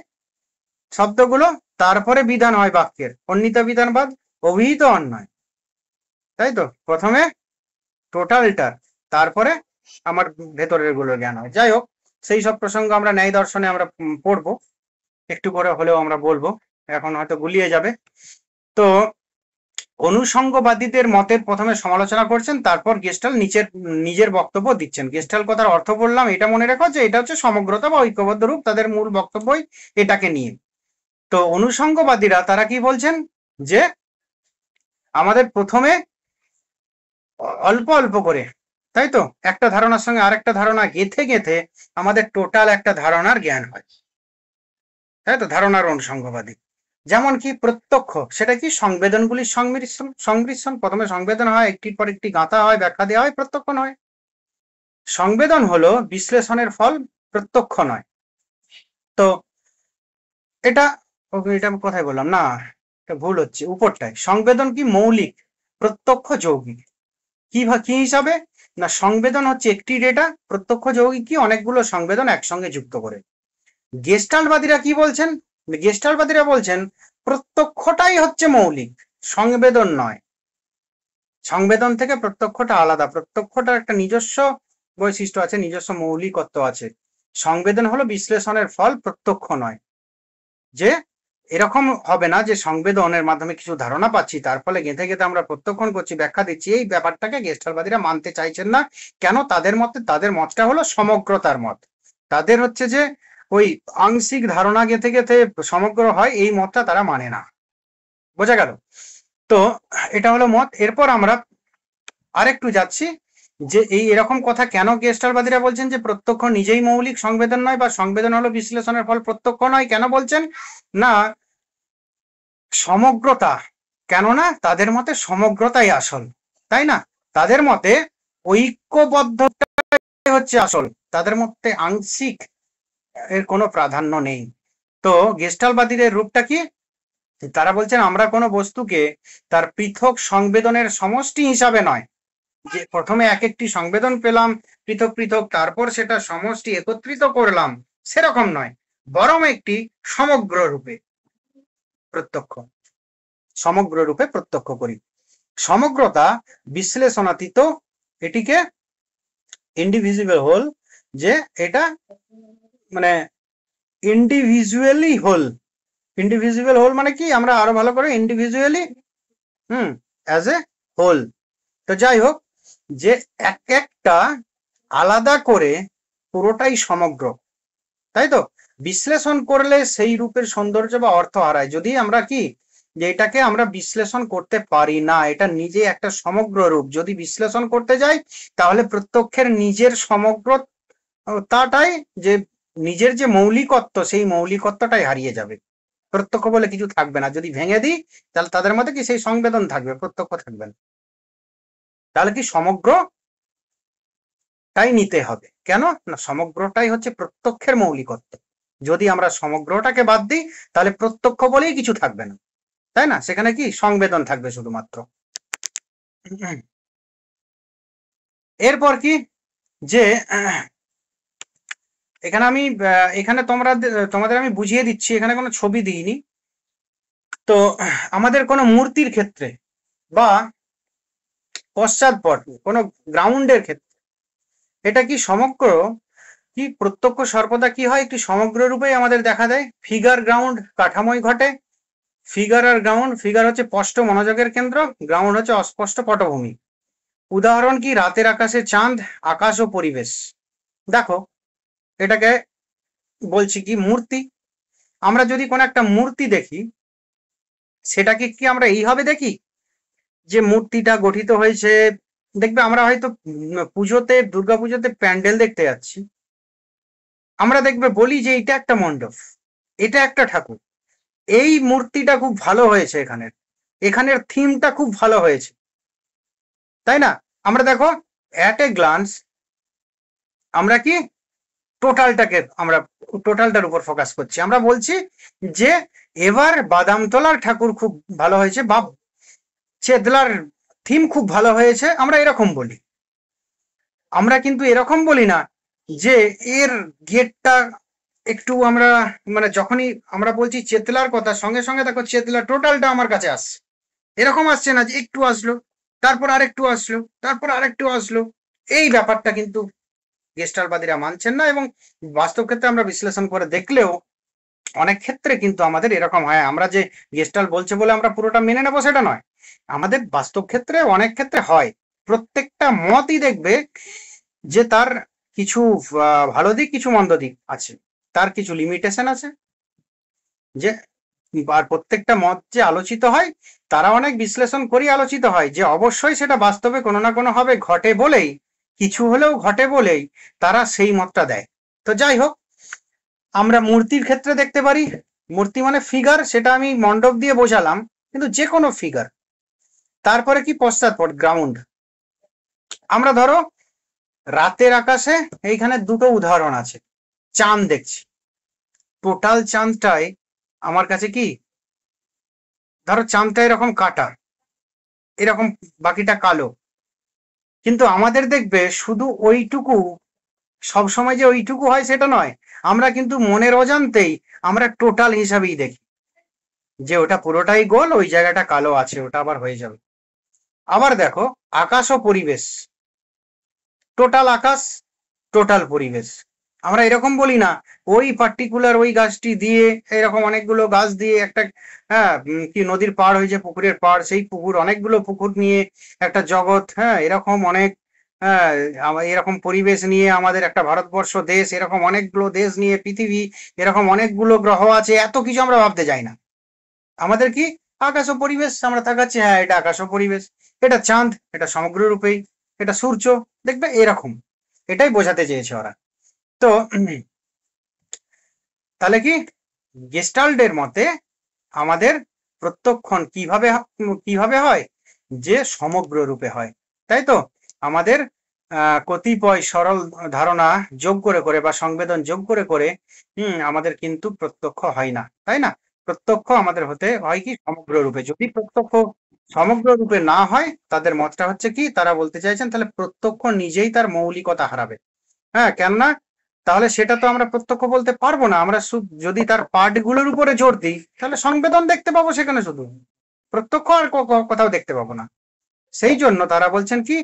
শব্দগুলো, তারপরে বিধান হয় বাক্যের। অন্বিত বিধান বাদ, অভিহিত অন্যয়, তাই তো? প্রথমে টোটালটা, তারপরে আমার ভেতরের গুলো জ্ঞান হয়। যাই হোক, সেই সব প্রসঙ্গ আমরা ন্যায় দর্শনে আমরা পড়বো, একটু করে হলেও আমরা বলবো, এখন হয়তো গুলিয়ে যাবে। তো অনুসঙ্গবাদীদের মতের প্রথমে সমালোচনা করছেন, তারপর গেস্টাল নিজের বক্তব্য দিচ্ছেন। গেস্টাল কথার অর্থ বললাম, এটা মনে রেখো যে এটা হচ্ছে সমগ্রতা বা ঐক্যবদ্ধ রূপ, তাদের মূল বক্তব্যই এটাকে নিয়ে। তো অনুসঙ্গবাদীরা তারা কি বলছেন, যে আমাদের প্রথমে অল্প অল্প করে, তাই তো, একটা ধারণার সঙ্গে আরেকটা ধারণা গেঁথে গেঁথে আমাদের টোটাল একটা ধারণার জ্ঞান হয়, তাই তো? ধারণার অনুসঙ্গবাদী। যেমন কি প্রত্যক্ষ, সেটা কি সংবেদনগুলির সংমিশ্রণ সংমিশ্রণ। প্রথমে সংবেদন হয়, একটির পর একটি গাঁথা হয়, ব্যাখ্যা দেওয়া হয়, প্রত্যক্ষ নয়। সংবেদন হলো বিশ্লেষণের ফল, প্রত্যক্ষ নয়। তো এটা এটা কোথায় বললাম না, এটা ভুল হচ্ছে, উপরটায়। সংবেদন কি মৌলিক, প্রত্যক্ষ যৌগিক। কি হিসাবে না, সংবেদন হচ্ছে একটি ডেটা, প্রত্যক্ষ যৌগিক কি অনেকগুলো সংবেদন একসঙ্গে যুক্ত করে। গেস্টাল্টবাদীরা কি বলছেন, গেস্টাল্টবাদীরা বলছেন প্রত্যক্ষটাই হচ্ছে মৌলিক, সংবেদন নয়। সংবেদন থেকে প্রত্যক্ষটা আলাদা, প্রত্যক্ষটার একটা নিজস্ব বৈশিষ্ট্য আছে, নিজস্ব মৌলিকত্ব আছে। সংবেদন হলো বিশ্লেষণের ফল, প্রত্যক্ষ নয়। যে এরকম হবে না যে সংবেদনের মাধ্যমে কিছু ধারণা পাচ্ছি, তার ফলে গেঁথে গেঁথে আমরা প্রত্যক্ষণ করছি, ব্যাখ্যা দিচ্ছি। এই ব্যাপারটাকে গেস্টালবাদীরা মানতে চাইছেন না। কেন? তাদের মতে, তাদের মতটা হলো সমগ্রতার মত। তাদের হচ্ছে যে ওই আংশিক ধারণা গেঁথে গেঁথে সমগ্র হয়, এই মতটা তারা মানে না। বোঝা গেল? তো এটা হলো মত। এরপর আমরা আরেকটু যাচ্ছি যে এই এরকম কথা কেন গেস্টালবাদীরা বলছেন যে প্রত্যক্ষ নিজেই মৌলিক, সংবেদন নয়, বা সংবেদন হলো বিশ্লেষণের ফল, প্রত্যক্ষ নয়। কেন বলছেন না সমগ্রতা? কেননা তাদের মতে সমগ্রতাই আসল, তাই না? তাদের মতে ঐক্যবদ্ধতাই হচ্ছে আসল, তাদের মধ্যে আংশিক এর কোনো প্রাধান্য নেই। তো গেস্টালবাদীদের রূপটা কি? তারা বলছেন আমরা কোনো বস্তুকে তার পৃথক সংবেদনের সমষ্টি হিসাবে নয়, যে প্রথমে এক একটি সংবেদন পেলাম পৃথক পৃথক, তারপর সেটা সমষ্টি একত্রিত করলাম, সেরকম নয়, বরং একটি সমগ্র রূপে প্রত্যক্ষ, সমগ্র রূপে প্রত্যক্ষ করি। সমগ্রতা বিশ্লেষণাতীত, এটিকে ইন্ডিভিজুয়াল হোল, যে এটা মানে ইন্ডিভিজুয়ালি হোল। ইন্ডিভিজুয়াল হোল মানে কি, আমরা আরো ভালো করে ইন্ডিভিজুয়ালি অ্যাজ এ হোল। তো যাই হোক, যে এক একটা আলাদা করে পুরোটাই সমগ্র, তাই তো? বিশ্লেষণ করলে সেই রূপের সৌন্দর্য বা অর্থ হারায়। যদি আমরা কি, যে এটাকে আমরা বিশ্লেষণ করতে পারি না, এটা নিজে একটা সমগ্র রূপ, যদি বিশ্লেষণ করতে যাই তাহলে প্রত্যক্ষের নিজের সমগ্রতাটাই, যে নিজের যে মৌলিকত্ব, সেই মৌলিকত্বটাই হারিয়ে যাবে। প্রত্যক্ষ বলে কিছু থাকবে না। যদি ভেঙে দিই তাহলে তাদের মধ্যে কি সেই সংবেদন থাকবে, প্রত্যক্ষ থাকবে না। তাহলে কি সমগ্রটাই নিতে হবে। কেন না, সমগ্রটাই হচ্ছে প্রত্যক্ষের মৌলিকত্ব। যদি আমরা সমগ্রটাকে বাদ দিই তাহলে প্রত্যক্ষ বলেই কিছু থাকবে না, তাই না? সেখানে কি সংবেদন থাকবে শুধুমাত্র। এরপর কি, যে এখানে আমি তোমাদের আমি বুঝিয়ে দিচ্ছি, এখানে কোনো ছবি দিইনি। তো আমাদের কোনো মূর্তির ক্ষেত্রে বা পশ্চাৎপট কোনো গ্রাউন্ডের ক্ষেত্রে এটা কি সমগ্র, কি প্রত্যক্ষ সর্বদা কি হয়, একটি সমগ্র রূপেই আমাদের দেখা দেয়। ফিগার গ্রাউন্ড কাঠামোই ঘটে। ফিগার আর গ্রাউন্ড, ফিগার হচ্ছে স্পষ্ট মনোযোগের কেন্দ্র, গ্রাউন্ড হচ্ছে অস্পষ্ট পটভূমি। উদাহরণ কি, রাতের আকাশে চাঁদ, আকাশ ও পরিবেশ। দেখো, এটাকে বলছি কি মূর্তি। আমরা যদি কোনো একটা মূর্তি দেখি, সেটাকে কি আমরা এইভাবে দেখি যে মূর্তিটা গঠিত হয়েছে, দেখবে আমরা হয়তো পুজোতে, দুর্গাপুজোতে প্যান্ডেল দেখতে যাচ্ছি, আমরা দেখবে বলি যে এটা একটা মণ্ডপ, এটা একটা ঠাকুর, এই মূর্তিটা খুব ভালো হয়েছে, এখানের থিমটা খুব ভালো হয়েছে, তাই না? আমরা দেখো অ্যাট এ গ্লান্স আমরা কি টোটালটার উপর ফোকাস করছি। আমরা বলছি যে এবার বাদামতলার ঠাকুর খুব ভালো হয়েছে, বা চেতলার থিম খুব ভালো হয়েছে, আমরা এরকম বলি। আমরা কিন্তু এরকম বলি না যে এর গেটটা একটু, আমরা মানে যখনই আমরা বলছি চেতলার কথা, সঙ্গে সঙ্গে দেখো চেতলার টোটালটা আমার কাছে আসছে, এরকম আসছে না যে একটু আসলো, তারপর আরেকটু আসলো, তারপর আরেকটু আসলো। এই ব্যাপারটা কিন্তু গেস্টালবাদীরা মানছেন না, এবং বাস্তব ক্ষেত্রে আমরা বিশ্লেষণ করে দেখলেও অনেক ক্ষেত্রে কিন্তু আমাদের এরকম হয়। আমরা যে গেস্টাল বলছে বলে আমরা পুরোটা মেনে নেবো সেটা নয়, আমাদের বাস্তব ক্ষেত্রে অনেক ক্ষেত্রে হয়। প্রত্যেকটা মতই দেখবে যে তার কিছু ভালো দিক, কিছু মন্দ দিক আছে, তার কিছু লিমিটেশন আছে। যে আর প্রত্যেকটা মত যে আলোচিত হয়, তারা অনেক বিশ্লেষণ করি আলোচিত হয়, যে অবশ্যই সেটা বাস্তবে কোনো না কোনো ভাবে ঘটে বলেই, কিছু হলেও ঘটে বলেই তারা সেই মতটা দেয়। তো যাই হোক, আমরা মূর্তির ক্ষেত্রে দেখতে পারি, মূর্তি মানে ফিগার, সেটা আমি মণ্ডপ দিয়ে বোঝালাম, কিন্তু যে কোনো ফিগার। তারপরে কি পশ্চাৎপট, গ্রাউন্ড। আমরা ধরো রাতের আকাশে এইখানে দুটো উদাহরণ আছে। চাঁদ দেখছি, টোটাল চাঁদটাই আমার কাছে কি, ধরো চাঁদটা এরকম কাটা, এরকম, বাকিটা কালো, কিন্তু আমাদের দেখবে শুধু ওইটুকু, সব সময় যে ওইটুকু হয় সেটা নয়, আমরা কিন্তু মনের অজান্তেই আমরা টোটাল হিসাবেই দেখি যে ওটা পুরোটাই গোল, ওই জায়গাটা কালো আছে, ওটা আবার হয়ে যাবে। আবার দেখো আকাশ ও পরিবেশ, টোটাল আকাশ, টোটাল পরিবেশ। আমরা এরকম বলি না ওই পার্টিকুলার ওই গাছটি দিয়ে, এরকম অনেকগুলো গাছ দিয়ে একটা, হ্যাঁ, কি নদীর পাড় হয়েছে, পুকুরের পাড়, সেই পুকুর, অনেকগুলো পুকুর নিয়ে একটা জগৎ, হ্যাঁ, এরকম অনেক, হ্যাঁ, এরকম পরিবেশ নিয়ে আমাদের একটা ভারতবর্ষ দেশ, এরকম অনেকগুলো দেশ নিয়ে পৃথিবী, এরকম অনেকগুলো গ্রহ আছে, এত কিছু আমরা ভাবতে যাই না। আমাদের কি আকাশ ও পরিবেশ, আমরা তাকাচ্ছি, হ্যাঁ এটা আকাশ ও পরিবেশ, এটা চাঁদ, এটা সমগ্র রূপেই, এটা সূর্য, দেখবে এরকম, এটাই বোঝাতে চেয়েছে ওরা। তো তাহলে কি গেস্টাল্টের মতে আমাদের প্রত্যক্ষণ কিভাবে হয়, যে সমগ্র রূপে হয়, তাই তো। আমাদের কতিপয় সরল ধারণা যোগ করে করে বা সংবেদন যোগ করে করে আমাদের কিন্তু প্রত্যক্ষ হয় না, তাই না। প্রত্যক্ষ আমাদের হতে হয় কি সমগ্র রূপে। যদি প্রত্যক্ষ সমগ্র রূপে না হয়, তাদের মতটা হচ্ছে কি, তারা বলতে চাইছেন তাহলে প্রত্যক্ষ নিজেই তার মৌলিকতা হারাবে। হ্যাঁ, কেননা তাহলে সেটা তো আমরা প্রত্যক্ষ বলতে পারবো না। আমরা যদি তার পার্ট গুলোর উপরে জোর দিই, তাহলে সংবেদন দেখতে পাবো সেখানে, শুধু প্রত্যক্ষ আর কোথাও দেখতে পাবো না। সেই জন্য তারা বলছেন কি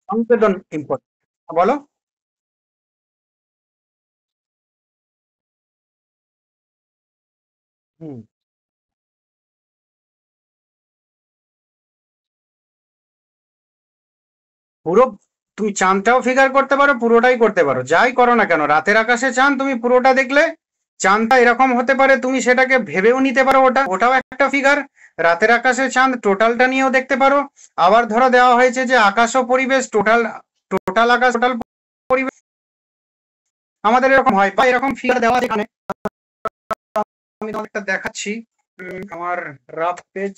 সংবেদন ইম্পর্টেন্ট। বলো। হুম। পুরো, তুমি চাঁদটাও ফিগার করতে পারো, পুরোটাই করতে পারো, যাই করো না কেন। রাতের আকাশে চাঁদ তুমি পুরোটা দেখলে, চাঁদটা এরকম হতে পারে, তুমি সেটাকে ভেবেও নিতে পারো ওটাও একটা ফিগার। রাতের আকাশে চাঁদ টোটালটা নিয়েও দেখতে পারো। আবার ধরো দেওয়া হয়েছে যে আকাশ ও পরিবেশ, টোটাল, টোটাল আকাশ, টোটাল পরিবেশ, আমাদের এরকম হয় বা এরকম ফিগার দেওয়া আছে এখানে। আমি তোমাকে একটা দেখাচ্ছি, আমার রাফ পেজ।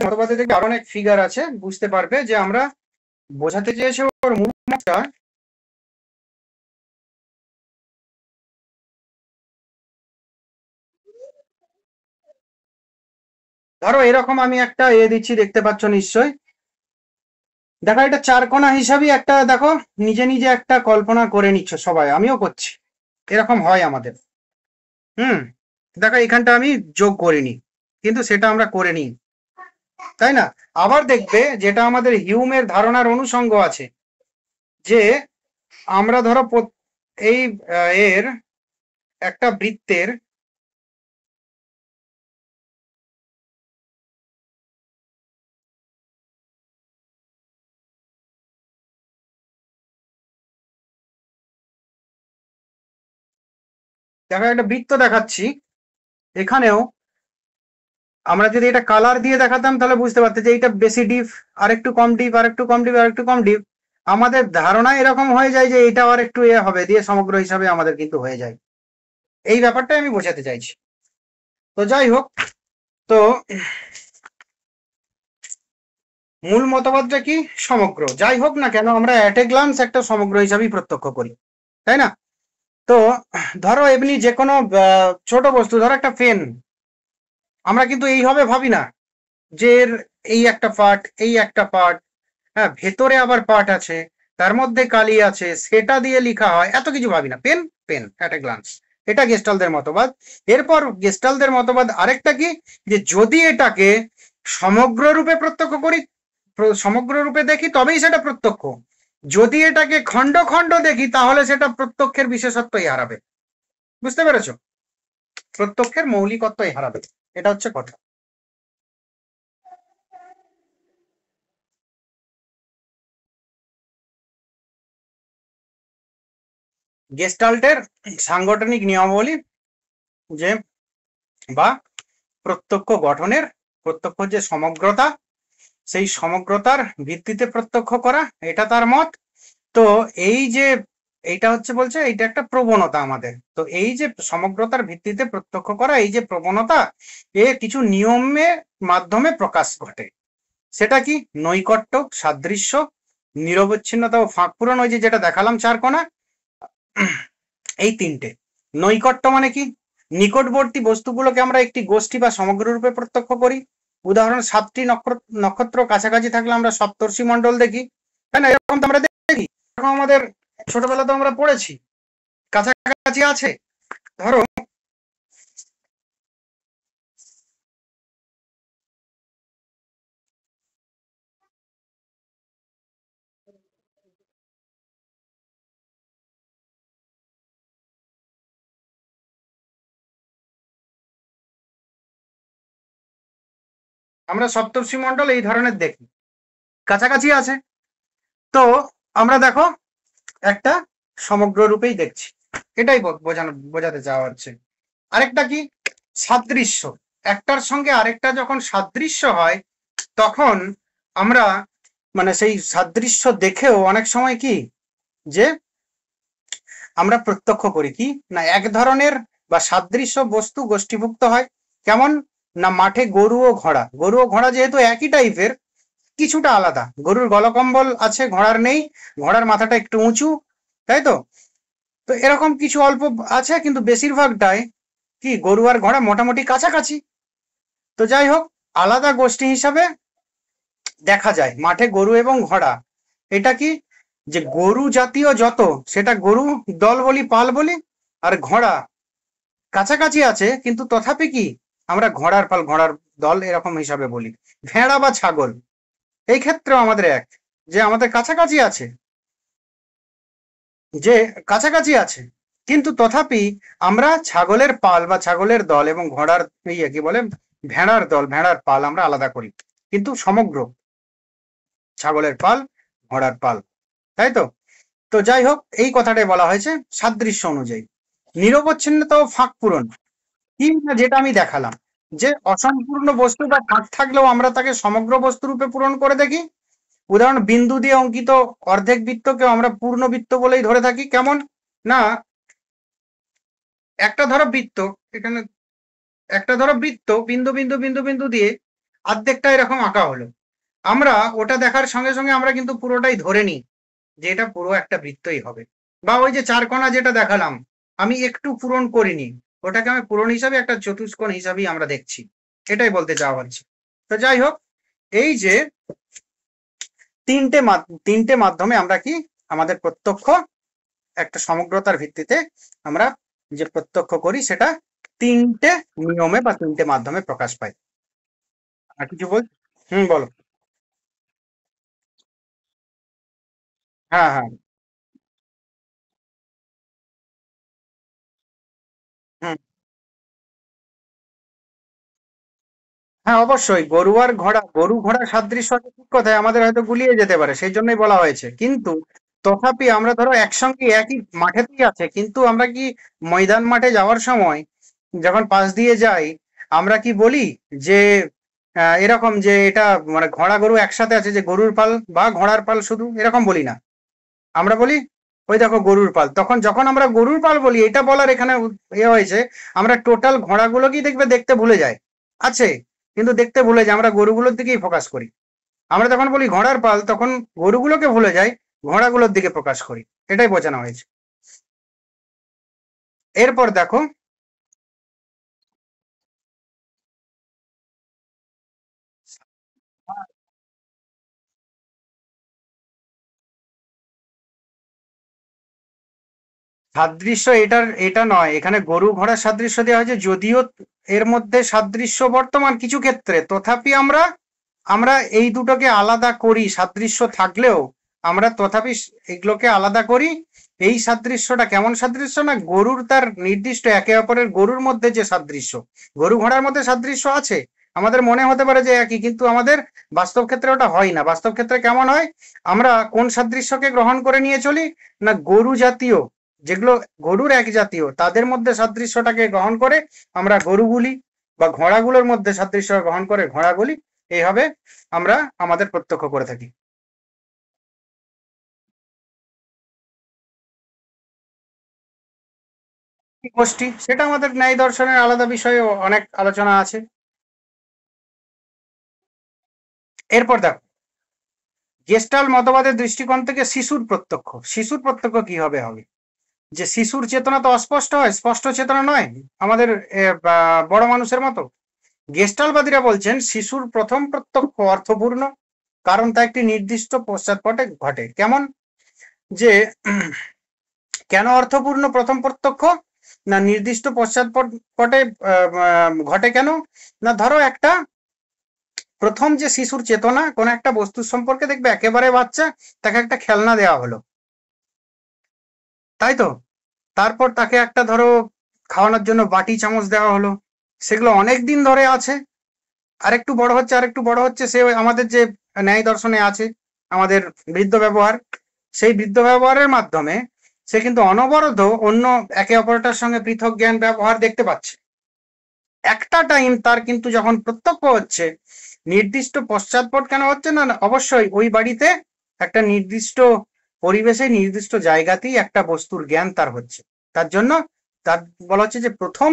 মতবাদে থেকে আরো অনেক ফিগার আছে, বুঝতে পারবে যে আমরা বোঝাতে চেয়েছে ওর মূল মতটা। ধরো এরকম আমি একটা দিচ্ছি, দেখতে পাচ্ছ নিশ্চয়। দেখো এটা চারকোনা হিসাবে একটা, দেখো নিজে নিজে একটা কল্পনা করে নিচ্ছ সবাই, আমিও করছি, এরকম হয় আমাদের। হুম। দেখো এখানটা আমি যোগ করিনি, কিন্তু সেটা আমরা করে নিই, তাই না। আবার দেখবে যেটা আমাদের হিউমের ধারণার অনুষঙ্গ আছে, যে আমরা ধরো এই এর একটা বৃত্তের, দেখো একটা বৃত্ত দেখাচ্ছি, এখানেও আমরা যদি এটা কালার দিয়ে দেখাতাম তাহলে বুঝতে পারতে যে এটা বেশি ডিপ, আর একটু কম ডিপ, আর একটু কম ডিপ, আর একটু কম ডিপ। আমাদের ধারণা এরকম হয়ে যায় যে এটা আর একটু হবে দিয়ে সমগ্র হিসাবে আমাদের কিন্তু হয়ে যায়। এই ব্যাপারটাই আমি বোঝাতে চাইছি। তো যাই হোক, তো মূল মতবাদটা কি, সমগ্র। যাই হোক না কেন আমরা অ্যাট এ গ্লান্স একটা সমগ্র হিসাবেই প্রত্যক্ষ করি, তাই না। তো ধরো এমনি যে কোনো ছোট বস্তু, ধরো একটা পেন, আমরা কিন্তু এইভাবে ভাবি না যে এই একটা পার্ট, এই একটা পার্ট, হ্যাঁ, ভেতরে আবার পার্ট আছে, তার মধ্যে কালি আছে, সেটা দিয়ে লেখা হয়, এত কিছু ভাবি না। Pen, pen at a glance, এটা গেস্টালদের মতবাদ। এরপর গেস্টালদের মতবাদ আরেকটা কি, যে যদি এটাকে সমগ্র রূপে প্রত্যক্ষ করি, সমগ্র রূপে দেখি, তবেই সেটা প্রত্যক্ষ। যদি এটাকে খণ্ড খণ্ড দেখি, তাহলে সেটা প্রত্যক্ষের বিশেষত্বই হারাবে। বুঝতে পেরেছো, প্রত্যক্ষের মৌলিকত্বই হারাবে, এটা হচ্ছে কথা। গেস্টাল্টের সাংগঠনিক নিয়মাবলী, যে বা প্রত্যক্ষ গঠনের, প্রত্যক্ষ যে সমগ্রতা, সেই সমগ্রতার ভিত্তিতে প্রত্যক্ষ করা, এটা তার মত। তো এই যে এইটা হচ্ছে বলছে এইটা একটা প্রবণতা আমাদের। তো এই যে সমগ্রতার ভিত্তিতে প্রত্যক্ষ করা, এই যে প্রবণতা, এ কিছু নিয়মের মাধ্যমে প্রকাশ ঘটে। সেটা কি? নৈকট্য, সাদৃশ্য, নিরবচ্ছিন্নতা ও ফাঁক পূরণ। ওই যে যেটা দেখালাম চারকোনা, এই তিনটে। নৈকট্য মানে কি? নিকটবর্তী বস্তুগুলোকে আমরা একটি গোষ্ঠী বা সমগ্র রূপে প্রত্যক্ষ করি। উদাহরণ, 7টি নক্ষত্র কাছাকাছি থাকলে আমরা সপ্তর্ষি মণ্ডল দেখি, তাই না? এরকম তো আমরা দেখি, এরকম আমাদের ছোটবেলা তো আমরা পড়েছি। কাছাকাছি আছে, ধরো আমরা সপ্তর্ষি মণ্ডল এই ধরনের দেখি, কাছাকাছি আছে। তো আমরা দেখো একটা সমগ্র রূপেই দেখছি, এটাই বোঝাতে চাওয়া হচ্ছে। আরেকটা কি? সাদৃশ্য। একটার সঙ্গে আরেকটা যখন সাদৃশ্য হয়, তখন আমরা মানে সেই সাদৃশ্য দেখেও অনেক সময় কি যে আমরা প্রত্যক্ষ করি কি না এক ধরনের বা সাদৃশ্য বস্তু গোষ্ঠীভুক্ত হয়। কেমন না, মাঠে গরু ও ঘোড়া যেহেতু একই টাইপের, কিছুটা আলাদা। গরুর গলকম্বল আছে, ঘোড়ার নেই, ঘোড়ার মাথাটা একটু উঁচু, তাই তো? তো এরকম কিছু অল্প আছে, কিন্তু বেশিরভাগটাই কি গরু আর ঘোড়া মোটামুটি কাছাকাছি। তো যাই হোক, আলাদা গোষ্ঠী হিসাবে দেখা যায় মাঠে গরু এবং ঘোড়া। এটা কি যে গরু জাতীয় যত, সেটা গরু দল বলি, পাল বলি। আর ঘোড়া কাছাকাছি আছে, কিন্তু তথাপি কি আমরা ঘোড়ার পাল, ঘোড়ার দল এরকম হিসাবে বলি। ভেড়া বা ছাগল এই ক্ষেত্রেও আমাদের এক, যে আমাদের কাছাকাছি আছে, যে কাছাকাছি আছে, কিন্তু তথাপি আমরা ছাগলের পাল বা ছাগলের দল এবং ঘোড়ার কি বলে ভেড়ার দল, ভেড়ার পাল আমরা আলাদা করি, কিন্তু সমগ্র ছাগলের পাল, ঘোড়ার পাল, তাই তো? তো যাই হোক, এই কথাটাই বলা হয়েছে সাদৃশ্য অনুযায়ী। নিরবচ্ছিন্নতা ও ফাঁক পূরণ কি না, যেটা আমি দেখালাম, যে অসম্পূর্ণ বস্তু বা ফাঁক থাকলেও আমরা তাকে সমগ্র বস্তু রূপে পূরণ করে দেখি। উদাহরণ, বিন্দু দিয়ে অঙ্কিত অর্ধেক বৃত্তকে আমরা পূর্ণ বৃত্ত বলেই ধরে থাকি। কেমন না, একটা ধরো বৃত্ত, এখানে একটা ধরো বৃত্ত বিন্দু বিন্দু বিন্দু বিন্দু দিয়ে অর্ধেকটা এরকম আঁকা হলো, আমরা ওটা দেখার সঙ্গে সঙ্গে আমরা কিন্তু পুরোটাই ধরে নিই যে এটা পুরো একটা বৃত্তই হবে। বা ওই যে চারকোনা যেটা দেখালাম, আমি একটু পূরণ করিনি, ওটাকে আমি পূরণ হিসাবে একটা চতুষ্কোণ হিসাবেই আমরা দেখছি, এটাই বলতে চাওয়া হচ্ছে। তো যাই হোক, এই যে তিনটে মাধ্যমে আমরা কি আমাদের প্রত্যক্ষ একটা সমগ্রতার ভিত্তিতে আমরা যে প্রত্যক্ষ করি, সেটা তিনটে নিয়মে বা তিনটে মাধ্যমে প্রকাশ পায়। আর কিছু বল? বলো। হ্যাঁ, হ্যাঁ। হুম। হ্যাঁ, অবশ্যই। গরু আর ঘোড়া, গরু ঘোড়ার সাদৃশ্য আছে ঠিক কথায়, আমাদের হয়তো গুলিয়ে যেতে পারে, সেই জন্যই বলা হয়েছে। কিন্তু তথাপি আমরা ধরো একসঙ্গে একই মাঠেতেই আছে, কিন্তু আমরা কি ময়দান মাঠে যাওয়ার সময় যখন পাশ দিয়ে যাই, আমরা কি বলি যে এরকম যে এটা মানে ঘোড়া গরু একসাথে আছে, যে গরুর পাল বা ঘোড়ার পাল শুধু, এরকম বলি না। আমরা বলি ওই দেখো গরুর পাল। তখন যখন আমরা গরুর পাল বলি, এটা বলার এখানে হয়েছে, আমরা টোটাল ঘোড়াগুলোকেই দেখতে ভুলে যাই, আছে, কিন্তু দেখতে ভুলে যাই, আমরা গরুগুলোর দিকেই ফোকাস করি। আমরা যখন বলি ঘোড়ার পাল, তখন গরুগুলোকে ভুলে যাই, ঘোড়াগুলোর দিকে প্রকাশ করি, এটাই বোঝানো হয়েছে। এরপর দেখো, সাদৃশ্য এটা নয়, এখানে গরু ঘোড়ার সাদৃশ্য দেওয়া হয়েছে, যদিও এর মধ্যে সাদৃশ্য বর্তমান কিছু ক্ষেত্রে, তথাপি আমরা আমরা এই দুটোকে আলাদা করি, সাদৃশ্য থাকলেও আমরা তথাপি এগুলোকে আলাদা করি। এই সাদৃশ্যটা কেমন সাদৃশ্য না, গরুর তার নির্দিষ্ট একে অপরের গরুর মধ্যে যে সাদৃশ্য, গরু ঘোড়ার মধ্যে সাদৃশ্য আছে, আমাদের মনে হতে পারে যে একই, কিন্তু আমাদের বাস্তব ক্ষেত্রে ওটা হয় না। বাস্তব ক্ষেত্রে কেমন হয়, আমরা কোন সাদৃশ্যকে গ্রহণ করে নিয়ে চলি না, গরু জাতীয় যেগুলো গরুর এক জাতীয় তাদের মধ্যে সাদৃশ্যটাকে গ্রহণ করে আমরা গরুগুলি, বা ঘোড়াগুলোর মধ্যে সাদৃশ্য গ্রহণ করে ঘোড়াগুলি, এইভাবে আমরা আমাদের প্রত্যক্ষ করে থাকি। গোষ্ঠী, সেটা আমাদের ন্যায় দর্শনের আলাদা বিষয়ে অনেক আলোচনা আছে। এরপর দেখো, গেস্টাল্ট মতবাদের দৃষ্টিকোণ থেকে শিশুর প্রত্যক্ষ কি হবে যে শিশুর চেতনা তো অস্পষ্ট হয়, স্পষ্ট চেতনা নয় আমাদের বড় মানুষের মতো। গেস্টালবাদীরা বলছেন শিশুর প্রথম প্রত্যক্ষ অর্থপূর্ণ, কারণ তা একটি নির্দিষ্ট পশ্চাৎপটে ঘটে। কেমন? যে কেন অর্থপূর্ণ প্রথম প্রত্যক্ষ? না নির্দিষ্ট পশ্চাৎপটে ঘটে কেন? না ধরো একটা প্রথম যে শিশুর চেতনা কোন একটা বস্তু সম্পর্কে, দেখবে একেবারে বাচ্চা, তাকে একটা খেলনা দেওয়া হলো, তাই তো? তারপর তাকে একটা ধরো খাওয়ানোর জন্য বাটি চামচ দেওয়া হলো, সেগুলো অনেক দিন ধরে আছে। আরেকটু বড় হচ্ছে, আরেকটু বড় হচ্ছে, সে আমাদের যে ন্যায় দর্শনে আছে আমাদের বৃদ্ধ ব্যবহার, সেই বৃদ্ধ ব্যবহারের মাধ্যমে সে কিন্তু অনবরত অন্য একে অপরটার সঙ্গে পৃথক জ্ঞান ব্যবহার দেখতে পাচ্ছে। একটা টাইম তার কিন্তু যখন প্রত্যক্ষ হচ্ছে, নির্দিষ্ট পশ্চাৎপট কেন হচ্ছে না? অবশ্যই ওই বাড়িতে একটা নির্দিষ্ট পরিবেশে নির্দিষ্ট জায়গাতেই একটা বস্তুর জ্ঞান তার হচ্ছে। তার জন্য তার বলা হচ্ছে যে প্রথম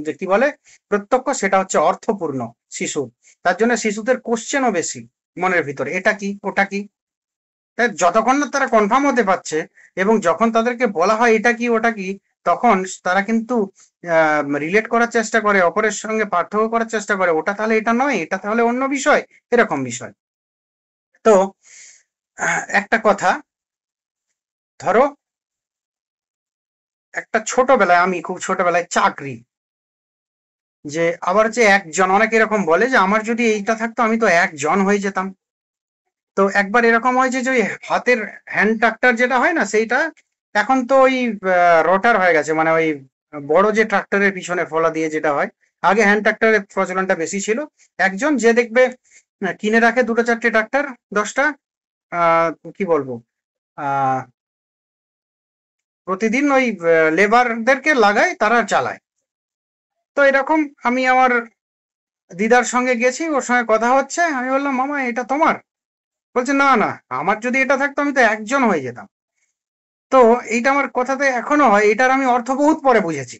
যে কি বলে প্রত্যক্ষ, সেটা হচ্ছে অর্থপূর্ণ শিশুর। তার জন্য শিশুদের কোশ্চেনও বেশি মনের ভিতরে, এটা কি ওটা কি। তাই যতক্ষণ না তারা কনফার্ম হতে পারছে এবং যখন তাদেরকে বলা হয় এটা কি ওটা কি, তখন তারা কিন্তু রিলেট করার চেষ্টা করে, অপরের সঙ্গে পার্থক্য করার চেষ্টা করে, ওটা তাহলে এটা নয়, এটা তাহলে অন্য বিষয়, এরকম বিষয়। তো একটা কথা, ধরো একটা ছোটবেলায়, আমি খুব ছোটবেলায় চাকরি, যে আবার যে একজন, অনেকে এরকম বলে যে আমার যদি এইটা থাকতো আমি তো একজন হয়ে যেতাম। তো একবার এরকম হয়েছে যে ওই হাতের হ্যান্ড ট্রাক্টর যেটা হয় না, সেইটা এখন তো ওই রোটার হয়ে গেছে, মানে ওই বড় যে ট্রাক্টরের পিছনে ফলা দিয়ে যেটা হয়। আগে হ্যান্ড ট্রাক্টরের প্রচলনটা বেশি ছিল। একজন যে দেখবে কিনে রাখে দুটো চারটে ট্রাক্টর, 10টা, কি বলবো, আহ প্রতিদিন ওই লেবারদেরকে লাগায়, তারা চালায়। তো এরকম আমি আমার দিদার সঙ্গে গেছি, ওর সঙ্গে কথা হচ্ছে, আমি বললাম মামা এটা তোমার? বলছে না না, আমার যদি এটা থাকতো আমি তো একজন হয়ে যেতাম। তো এইটা আমার কথাতে এখনো হয়, এটার আমি অর্থ বহুত পরে বুঝেছি।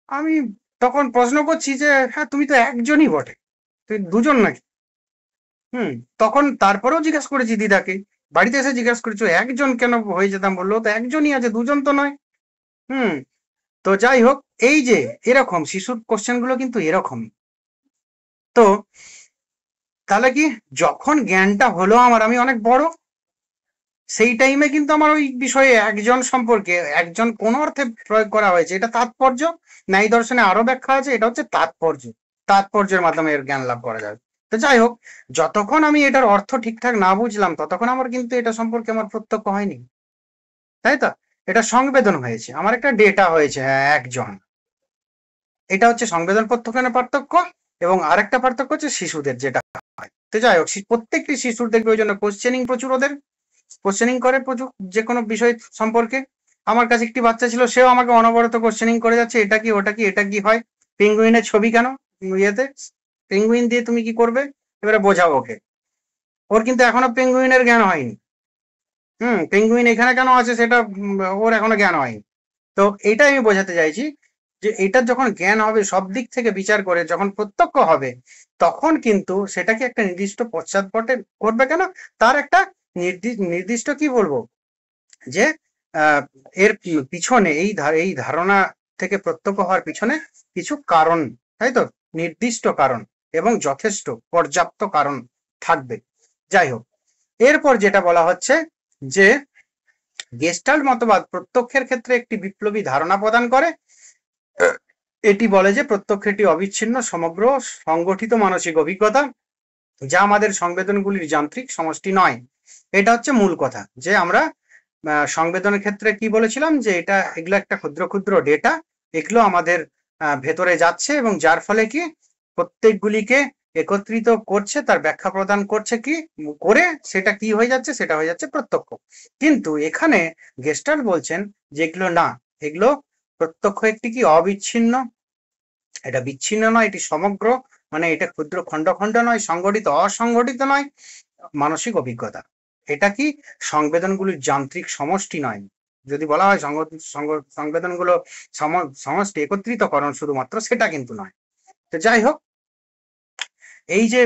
আমি তখন প্রশ্ন করছি যে হ্যাঁ তুমি তো একজনই বটে, তুই দুজন নাকি? হুম। তখন তারপরেও জিজ্ঞাসা করেছি দিদাকে, বাড়িতে এসে জিজ্ঞাসা করেছো একজন কেন হয়ে যেতাম, বললো তো একজনই আছে, দুজন তো নয়। হুম। তো যাই হোক, এই যে এরকম শিশুর কোশ্চেন গুলো কিন্তু এরকম। তো তাহলে কি, যখন জ্ঞানটা হলো আমার, আমি অনেক বড়, সেই টাইমে কিন্তু আমার ওই বিষয়ে একজন সম্পর্কে একজন কোন অর্থে প্রয়োগ করা হয়েছে, এটা তাৎপর্য। ন্যায় দর্শনে আরো ব্যাখ্যা আছে, এটা হচ্ছে তাৎপর্য, তাৎপর্যের মাধ্যমে এর জ্ঞান লাভ করা যাবে। তো যাই হোক, যতক্ষণ আমি এটার অর্থ ঠিকঠাক না বুঝলাম, ততক্ষণ আমার কিন্তু এটা সম্পর্কে আমার প্রত্যক্ষ হয়নি, তাই তো? এটা সংবেদন হয়েছে, আমার একটা ডেটা হয়েছে, হ্যাঁ একজন। এটা হচ্ছে সংবেদন প্রত্যক্ষণের পার্থক্য। এবং আরেকটা পার্থক্য হচ্ছে শিশুদের যেটা হয়। তো যাই হোক, প্রত্যেকটি শিশুর দেখবে ওই জন্য কোশ্চেনিং প্রচুর, ওদের কোশ্চেনিং করে প্রচুর যে কোনো বিষয় সম্পর্কে। আমার কাছে একটি বাচ্চা ছিল, সেও আমাকে অনবরত কোশ্চেনিং করে যাচ্ছে, এটা কি ওটা কি, এটা কি হয়, পেঙ্গুইনের ছবি কেন ইয়েতে, পেঙ্গুইন দিয়ে তুমি কি করবে, এবারে বোঝাও ওকে। ওর কিন্তু এখনো পেঙ্গুইনের জ্ঞান হয়নি। পেঙ্গুইন এখানে কেন আছে সেটা ওর এখনো জ্ঞান হয়নি। তো এইটাই আমি বোঝাতে চাইছি, যে এটার যখন জ্ঞান হবে সব দিক থেকে বিচার করে, যখন প্রত্যক্ষ হবে, তখন কিন্তু সেটাকে একটা নির্দিষ্ট পশ্চাৎপটে করবে কেন, তার একটা নির্দিষ্ট কি বলবো, যে এর পিছনে এই ধারণা থেকে প্রত্যক্ষ হওয়ার পিছনে কিছু কারণ, তাই তো, নির্দিষ্ট কারণ এবং যথেষ্ট পর্যাপ্ত কারণ থাকবে। যাই হোক, এরপর যেটা বলা হচ্ছে যে গেস্টাল্ট মতবাদ প্রত্যক্ষের ক্ষেত্রে একটি বিপ্লবী ধারণা প্রদান করে। এটি বলে যে প্রত্যক্ষ একটি অবিচ্ছিন্ন সমগ্র সংগঠিত মানসিক অভিজ্ঞতা, যা আমাদের সংবেদনগুলির যান্ত্রিক সমষ্টি নয়। এটা হচ্ছে মূল কথা, যে আমরা সংবেদনের ক্ষেত্রে কি বলেছিলাম, যে এগুলো একটা ক্ষুদ্র ক্ষুদ্র ডেটা, এগুলো আমাদের ভেতরে যাচ্ছে এবং যার ফলে কি প্রত্যেকগুলিকে একত্রিত করছে, তার ব্যাখ্যা প্রদান করছে, কি করে সেটা কি হয়ে যাচ্ছে, সেটা হয়ে যাচ্ছে প্রত্যক্ষ। কিন্তু এখানে গেস্টাল্ট বলছেন যে এগুলো না, এগুলো প্রত্যক্ষ একটি কি অবিচ্ছিন্ন, এটা বিচ্ছিন্ন নয়, এটি সমগ্র মানে এটা ক্ষুদ্র খণ্ড খণ্ড নয়, সংগঠিত অসংগঠিত নয়, মানসিক অভিজ্ঞতা। এটা কি সংবেদনগুলির যান্ত্রিক সমষ্টি নয়। যদি বলা হয় সংবেদনগুলো সমষ্টি একত্রিতকরণ শুধুমাত্র, সেটা কিন্তু নয়। তো যাই হোক, এই যে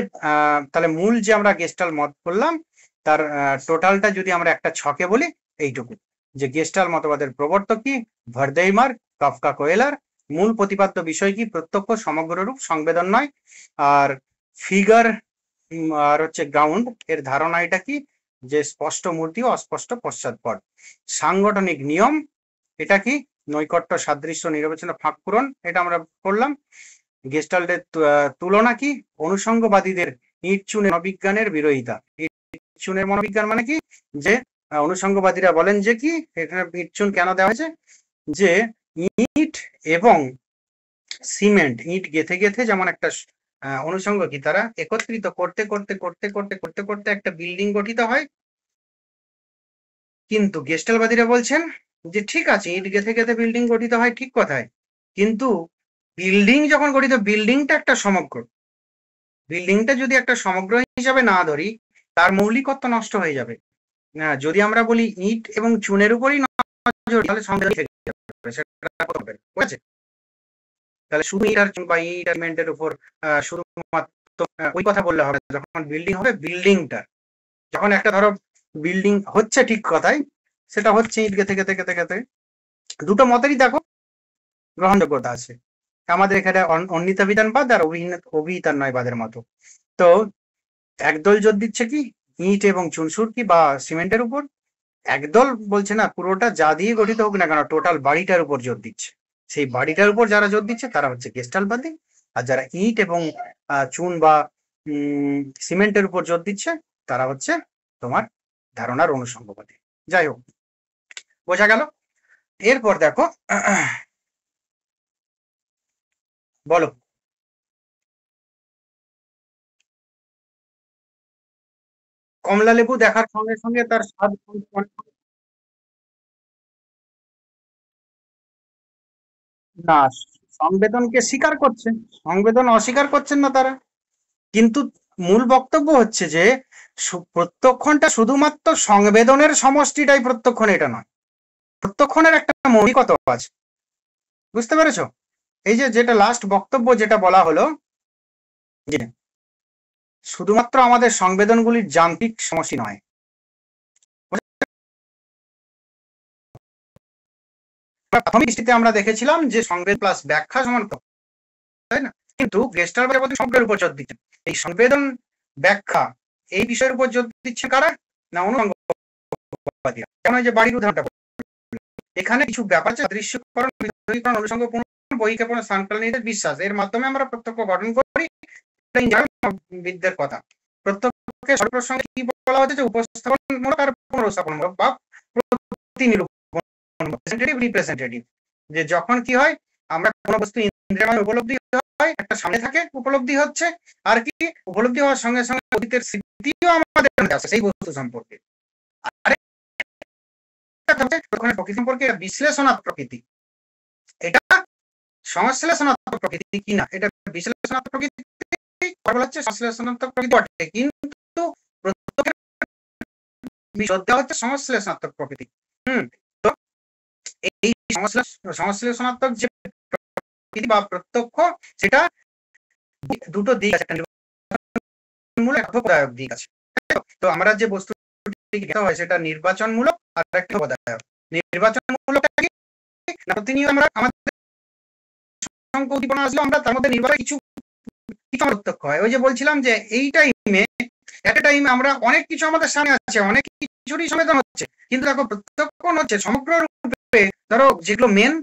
তাহলে মূল যে আমরা গেস্টাল মত বললাম, তার টোটালটা যদি আমরা একটা ছকে বলি, এইটুকু যে গেস্টাল মতবাদের প্রবর্তক কি ভার্দেইমার, কাফকা, কোয়েলার। মূল প্রতিপাদ্য বিষয় কি প্রত্যক্ষ সমগ্র রূপ, সংবেদন নয়। আর ফিগার আর হচ্ছে গ্রাউন্ড এর ধারণা এটা কি যে স্পষ্ট মূর্তি ও অস্পষ্ট পশ্চাৎপট। সাংগঠনিক নিয়ম এটা কি নৈকট্য, সাদৃশ্য, নিরবচ্ছিন্ন, ফাঁক পূরণ, এটা আমরা পড়লাম। গেস্টাল্টের তুলনা কি অনুষঙ্গবাদীদের ইট চুনের মনোবিজ্ঞানের বিরোধিতা। ইট চুনের মনোবিজ্ঞান মানে কি যে অনুষঙ্গবাদীরা বলেন যে কি এখানে ইট চুন কেন দেওয়া হয়েছে, যে ইট এবং সিমেন্ট, ইট গেথে গেথে যেমন একটা অনুষঙ্গ কি তারা একত্রিত করতে করতে করতে করতে করতে করতে একটা বিল্ডিং গঠিত হয়। কিন্তু গেস্টালবাদীরা বলছেন যে ঠিক আছে ইট গেথে গেথে বিল্ডিং গঠিত হয়, ঠিক কথায়, কিন্তু বিল্ডিং যখন গঠিত, বিল্ডিংটা একটা সমগ্র, বিল্ডিংটা যদি একটা সমগ্র হিসাবে না ধরি, তার মৌলিকত্ব নষ্ট হয়ে যাবে। যদি আমরা বলি ইট এবং চুনের উপরই নজর, তাহলে সংবেদন থেকে যাবে, সেটা হবে, ঠিক আছে? তাহলে শুধু ইট আর চুন বা ইট আর সিমেন্টের উপর শুধুমাত্র ওই কথা বললে হবে। যখন বিল্ডিং হবে, বিল্ডিংটা যখন একটা ধরো বিল্ডিং হচ্ছে, ঠিক কথাই, সেটা হচ্ছে ইট গেথে গেথে গেথে গেথে। দুটো মতেরই দেখো গ্রহণযোগ্যতা আছে আমাদের এখানে, অন্বিতা বিধানবাদ আর অভিহিতার নয়বাদের মতো। তো একদল জোর দিচ্ছে কি ইট এবং চুনসুরকি বা সিমেন্টের উপর, একদল বলছে না পুরোটা যা দিয়ে গঠিত হোক না কেন টোটাল বাড়িটার উপর জোর দিচ্ছে। সেই বাড়িটার উপর যারা জোর দিচ্ছে তারা হচ্ছে গেস্টালবাদী, আর যারা ইট এবং চুন বা সিমেন্টের উপর জোর দিচ্ছে তারা হচ্ছে তোমার ধারণার অনুষঙ্গবাদী। যাই হোক, বোঝা গেল। এরপর দেখো, বলো কমলা লেবু দেখার সঙ্গে সঙ্গে তার স্বাদ না, সংবেদনকে স্বীকার করছে, সংবেদন অস্বীকার করছেন না তারা, কিন্তু মূল বক্তব্য হচ্ছে যে প্রত্যক্ষণটা শুধুমাত্র সংবেদনের সমষ্টিটাই প্রত্যক্ষণ, এটা নয়, প্রত্যক্ষণের একটা মৌলিকতা আছে, বুঝতে পেরেছো? এই যে যেটা লাস্ট বক্তব্য যেটা বলা হলো যে শুধুমাত্র আমাদের সংবেদনগুলির যান্ত্রিক সমষ্টি নয়, প্রাথমিক দৃষ্টিতে আমরা দেখেছিলাম যে সংবেদ প্লাস ব্যাখ্যা সমান, তাই না? কিন্তু গেস্টালবাদী বলতে শব্দের উপর জোর দিচ্ছেন। এই সংবেদন ব্যাখ্যা এই বিষয়ের উপর জোর দিচ্ছে কারা না অনুষঙ্গবাদীরা। যেমন যে বাড়ির উদাহরণটা, এখানে কিছু ব্যাপার আছে, দৃশ্যকরণ, বিধরীকরণ, অনুষঙ্গ বহিক্ষেপণ, স্থানকালীনদের বিশ্বাস, এর মাধ্যমে আমরা প্রত্যক্ষ গঠন করি বিদ্যের কথা। প্রত্যক্ষকে সর্বসঙ্গে কি বলা হচ্ছে যে উপস্থাপনমূলক আর পুনরুস্থাপনমূলক বা প্রতিনিরূপণ, রিপ্রেজেন্টেটিভ। যে যখন কি হয় আমরা কোনো বস্তু ইন্দ্রিয়ময় উপলব্ধি হয়, একটা সামনে থাকে উপলব্ধি হচ্ছে, আর কি উপলব্ধি হওয়ার সঙ্গে সঙ্গে অতীতের স্মৃতিও আমাদের আছে সেই বস্তু সম্পর্কে। প্রকৃতি সম্পর্কে বিশ্লেষণাত্মক প্রকৃতি, এটা সংশ্লেষণাত্মক প্রকৃতি কিনা, এটা বিশ্লেষণাত্মক প্রকৃতি বলা হচ্ছে, সংশ্লেষণাত্মক প্রকৃতি বটে, কিন্তু বিশুদ্ধ হচ্ছে সংশ্লেষণাত্মক প্রকৃতি। তো এই সংশ্লেষণাত্মক যে প্রকৃতি বা প্রত্যক্ষ, সেটা দুটো দিক আছে, মূলক দিক আছে। তো আমরা যে বস্তু হয় সেটা নির্বাচনমূলক আর একটা পদায়ক। নির্বাচনমূলকটা কি না, প্রতিনিয়ত আমরা আমাদের উদ্দীপনা আসলে আমরা তার মধ্যে নির্বাচন কিছু কিছু প্রত্যক্ষ হয়। ওই যে বলছিলাম যে এই টাইমে একটা টাইমে আমরা অনেক কিছু আমাদের সামনে আছে, অনেক কিছুরই সংবেদন হচ্ছে, কিন্তু দেখো প্রত্যক্ষণ হচ্ছে সমগ্র রূপে, ধরো যেগুলো মেন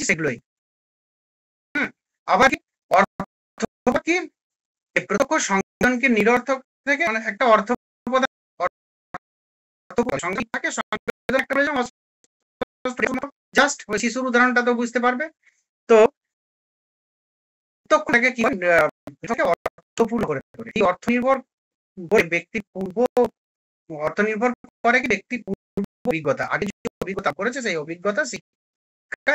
সেগুলোই। আবার কি অর্থ কি প্রত্যক্ষ সংবেদনকে নিরর্থক থেকে একটা অর্থ থাকে, জাস্ট ওই শিশুর উদাহরণটা তো বুঝতে পারবে। তো প্রত্যক্ষটাকে কি অর্থপূর্ণ করে, এই অর্থ নির্ভর ব্যক্তি পূর্ব অর্থ নির্ভর করে কি ব্যক্তি পূর্ব অভিজ্ঞতা, আগে যে অভিজ্ঞতা করেছে সেই অভিজ্ঞতা শিক্ষা,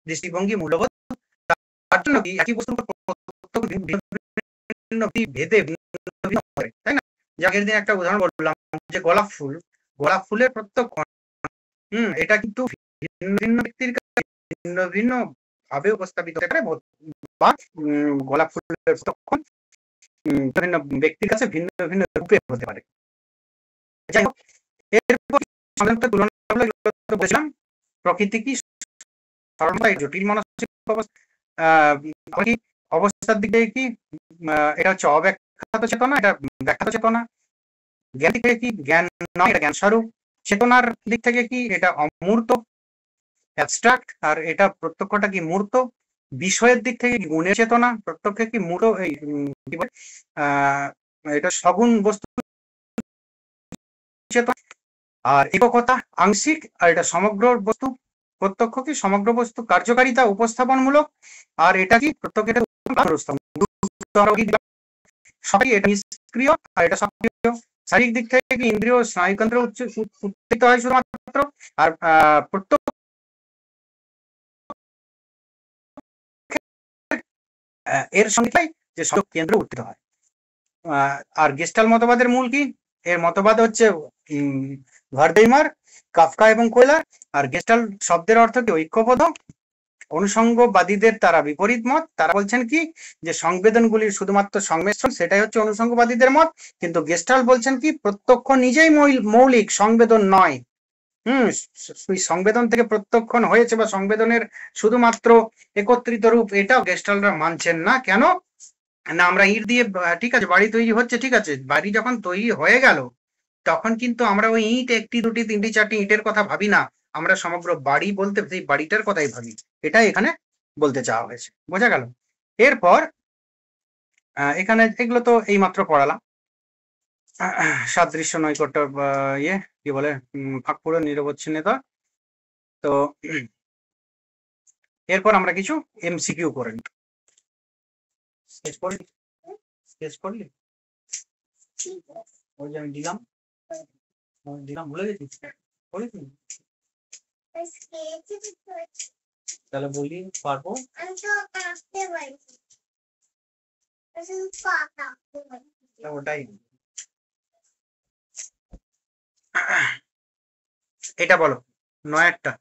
দৃষ্টিভঙ্গি, মূল্যবোধ, তার জন্য কি একই বস্তুর ভিন্ন ভেদে ভিন্ন হয়, তাই না? যে আগের দিন একটা উদাহরণ বললাম যে গোলাপ ফুলের প্রত্যক্ষ এটা কিন্তু ভিন্ন ভিন্ন ব্যক্তির কাছে ভিন্ন ভিন্ন ভাবে উপস্থাপিত হতে পারে, বা গোলাপ ফুলের প্রত্যক্ষ বিভিন্ন ব্যক্তির কাছে ভিন্ন ভিন্ন রূপে হতে পারে। যাই হোক, এরপর তুলনা বলেছিলাম প্রকৃতি কি জটিল মানসিক অবস্থার দিকে কি এটা হচ্ছে অব্যাখ্যাত চেতনা, এটা ব্যাখ্যাত চেতনা। জ্ঞান দিক থেকে কি জ্ঞান নয়, এটা জ্ঞান স্বরূপ। চেতনার দিক থেকে কি এটা অমূর্ত অ্যাবস্ট্রাক্ট, আর এটা প্রত্যক্ষটা কি মূর্ত। বিষয়ের দিক থেকে কি গুণের চেতনা, প্রত্যক্ষে কি মূর্ত, এই কি বলে এটা সগুণ বস্তু চেতনা। আর এককতা আংশিক, আর এটা সমগ্র বস্তু। প্রত্যক্ষ কি সমগ্র বস্তু কার্যকারিতা উপস্থাপনমূলক, আর এটা কি প্রত্যক্ষ সবই এটা নিষ্ক্রিয়, আর এটা সক্রিয়। শারীরিক দিক থেকে কি ইন্দ্রিয় স্নায়ুকেন্দ্র উত্তেজিত হয় শুধুমাত্র, আর প্রত্যক্ষ এর সঙ্গে যে সব কেন্দ্র উত্থিত হয়। আর গেস্টাল মতবাদের মূল কি? এর মতবাদ হচ্ছে ভার্ডেইমার, কাফকা এবং কোয়েলার। আর গেস্টাল শব্দের অর্থ কি ঐক্যবোধ। অনুসঙ্গবাদীদের তারা বিপরীত মত, তারা বলছেন কি যে সংবেদনগুলির শুধুমাত্র সংমিশ্রণ, সেটাই হচ্ছে অনুসঙ্গবাদীদের মত। কিন্তু গেস্টাল বলছেন কি প্রত্যক্ষ নিজেই মৌলিক, সংবেদন নয়। সংবেদন থেকে প্রত্যক্ষণ হয়েছে বা সংবেদনের শুধুমাত্র একত্রিত রূপ, এটাও গেস্টালরা মানছেন না। কেন না? আমরা ইট দিয়ে ঠিক আছে বাড়ি তৈরি হচ্ছে, ঠিক আছে, বাড়ি যখন তৈরি হয়ে গেল তখন কিন্তু আমরা ওই ইট একটি দুটি তিনটি চারটি ইটের কথা ভাবি না, আমরা সমগ্র বাড়ি বলতে সেই বাড়িটার কথাই ভাবি। এটাই এখানে বলতে চাওয়া হয়েছে, বোঝা গেল? এরপর এখানে এগুলো তো এইমাত্র পড়ালাম, সাদৃশ্য নৈকট্য ইয়ে কি বলে ফাঁকপুরো নিরবচ্ছিন্নতা। তো এরপর আমরা কিছু এমসিকিউ করে নিই। স্কেচ করলি ওই যে আমি দিলাম ভুলে গেছি, তাহলে বলি পারবো। ওটাই এটা বলো নয়ারটা।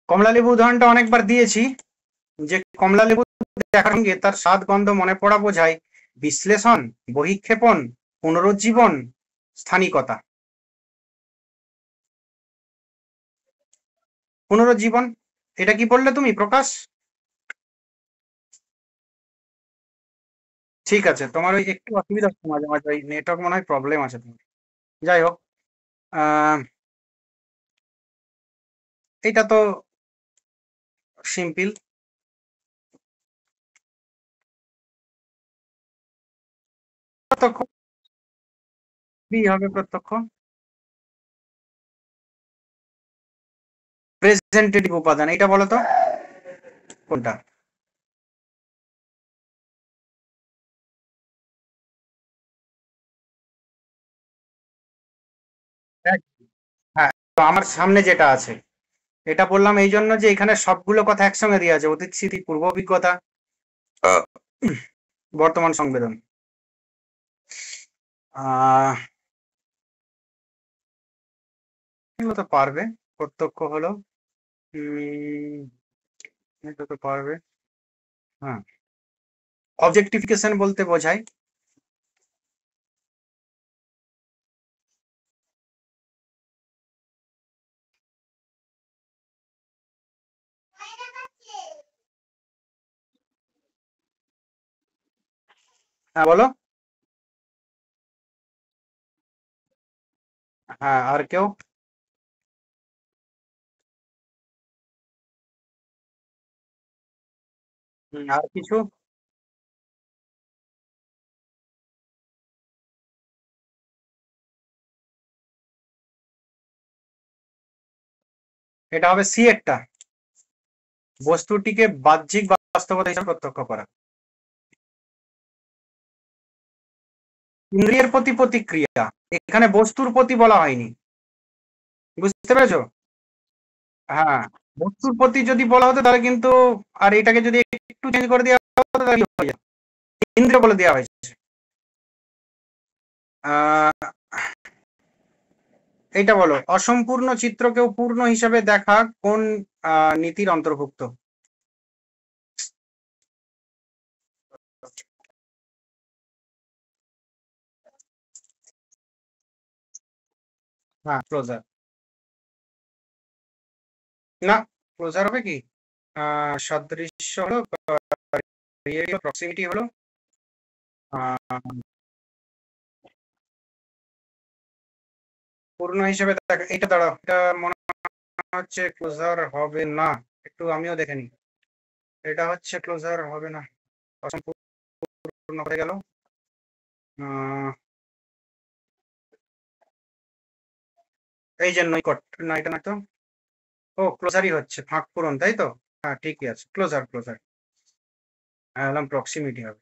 কমলালেবু উদাহরণটা অনেকবার দিয়েছি, যে কমলালেবু দেখার সঙ্গে তার স্বাদ গন্ধ মনে পড়া বোঝায় বিশ্লেষণ, বহিক্ষেপণ, পুনরুজ্জীবন, স্থানিকতা। পুনরুজ্জীবন এটা কি বললে তুমি প্রকাশ? ঠিক আছে, তোমার ওই একটু অসুবিধা হচ্ছে মাঝে মাঝে, ওই নেটওয়ার্ক মনে হয় প্রবলেম আছে তোমার। যাই হোক, এটা তো সিম্পল। প্রত্যক্ষ বি হবে প্রত্যক্ষ। প্রেজেন্টেটিভ উপাদান এটা বলো তো কোনটা? হ্যাঁ, তো আমার সামনে যেটা আছে এটা বললাম এই জন্য যে এখানে সবগুলো কথা একসঙ্গে দিয়ে আছে, অতীত স্মৃতি, পূর্ব অভিজ্ঞতা, বর্তমান সংবেদন। এগুলো তো পারবে। প্রত্যক্ষ হলো এটা তো পারবে। হ্যাঁ, অবজেক্টিফিকেশন বলতে বোঝায় হ্যাঁ বলো। হ্যাঁ, আর কেউ? আর কিছু? এটা হবে সি একটা। বস্তুটিকে বাহ্যিক বাস্তবতা হিসেবে প্রত্যক্ষ করা। ইন্দ্রিয়ের প্রতি প্রতিক্রিয়া, এখানে বস্তুর প্রতি বলা হয়নি, বুঝতে পেরেছো? হ্যাঁ, বস্তুর প্রতি যদি বলা হতো তাহলে কিন্তু, আর এটাকে যদি একটু চেঞ্জ করে দেওয়া হতো তাহলে হয়ে যেত। ইন্দ্রিয় বলে দেওয়া হয়েছে। এইটা বলো, অসম্পূর্ণ চিত্রকেও পূর্ণ হিসাবে দেখা কোন নীতির অন্তর্ভুক্ত? হ্যাঁ, ক্লোজার। না, ক্লোজার হবে কি? সাদৃশ্য হলো, প্রক্সিমিটি হলো, পূর্ণ হিসেবে দেখা। এটা দাঁড়াও, এটা মনে হচ্ছে ক্লোজার হবে না, একটু আমিও দেখে নিই। এটা হচ্ছে ক্লোজার হবে না, অসম্পূর্ণ হয়ে গেল। এই যে নৈকট, না এটা না তো, ও ক্লোজারই হচ্ছে, ফাঁক পূরণ, তাই তো? হ্যাঁ, ঠিকই আছে, ক্লোজার ক্লোজার। প্রক্সিমিটি হবে,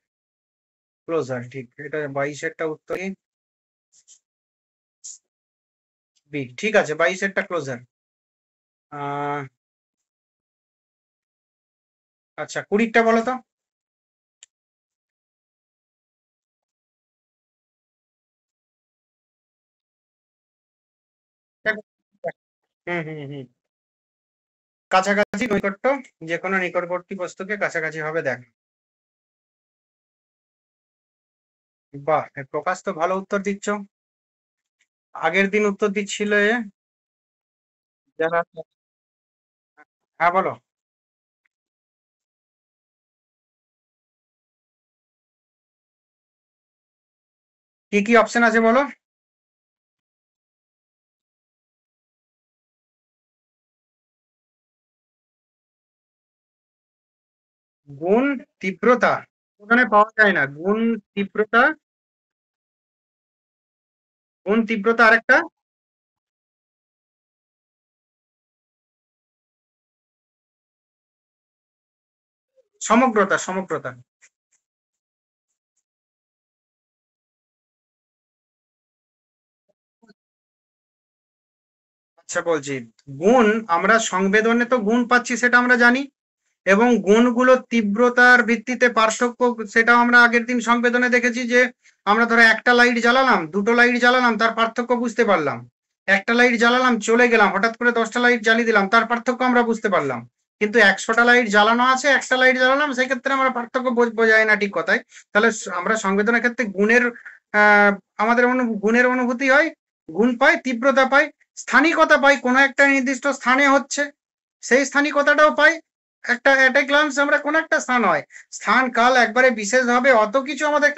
ক্লোজার ঠিক। এটা 22-এরটা উত্তর বি, ঠিক আছে, 22-এরটা ক্লোজার। আচ্ছা, 20-টা বলো তো। হুম হুম হুম, কাছাকাছি নৈকট্য, যে কোনো নিকটবর্তী বস্তুকে কাছাকাছি হবে দেখা। বাহ, প্রকাশ তো ভালো উত্তর দিচ্ছ। আগের দিন উত্তর দিচ্ছিলে যারা। হ্যাঁ বলো, কি কি অপশন আছে বলো। গুণ, তীব্রতা, ওখানে পাওয়া যায় না গুণ, তীব্রতা। গুণ, তীব্রতা, আরেকটা সমগ্রতা, সমগ্রতা। আচ্ছা বলছি, গুণ, আমরা সংবেদনে তো গুণ পাচ্ছি সেটা আমরা জানি, এবং গুণগুলো তীব্রতার ভিত্তিতে পার্থক্য, সেটাও আমরা আগের দিন সংবেদনে দেখেছি যে আমরা ধরো একটা লাইট জ্বালালাম, দুটো লাইট জ্বালালাম, তার পার্থক্য বুঝতে পারলাম। একটা লাইট জ্বালালাম, চলে গেলাম, হঠাৎ করে 10টা লাইট জ্বালিয়ে দিলাম, তার পার্থক্য আমরা বুঝতে পারলাম। কিন্তু 100টা লাইট জ্বালানো আছে, একটা লাইট জ্বালালাম, সেই ক্ষেত্রে আমরা পার্থক্য বোঝাই না ঠিক কথায়। তাহলে আমরা সংবেদনের ক্ষেত্রে গুণের আহ আমাদের গুণের অনুভূতি হয়, গুণ পাই, তীব্রতা পাই, স্থানিকতা পাই, কোনো একটা নির্দিষ্ট স্থানে হচ্ছে সেই স্থানিকতাটাও পাই। একটা এট এ গ্লান্স আমরা কোন একটা স্থান হয়, স্থান কাল একবারে বিশেষ ভাবে অত কিছু আমাদের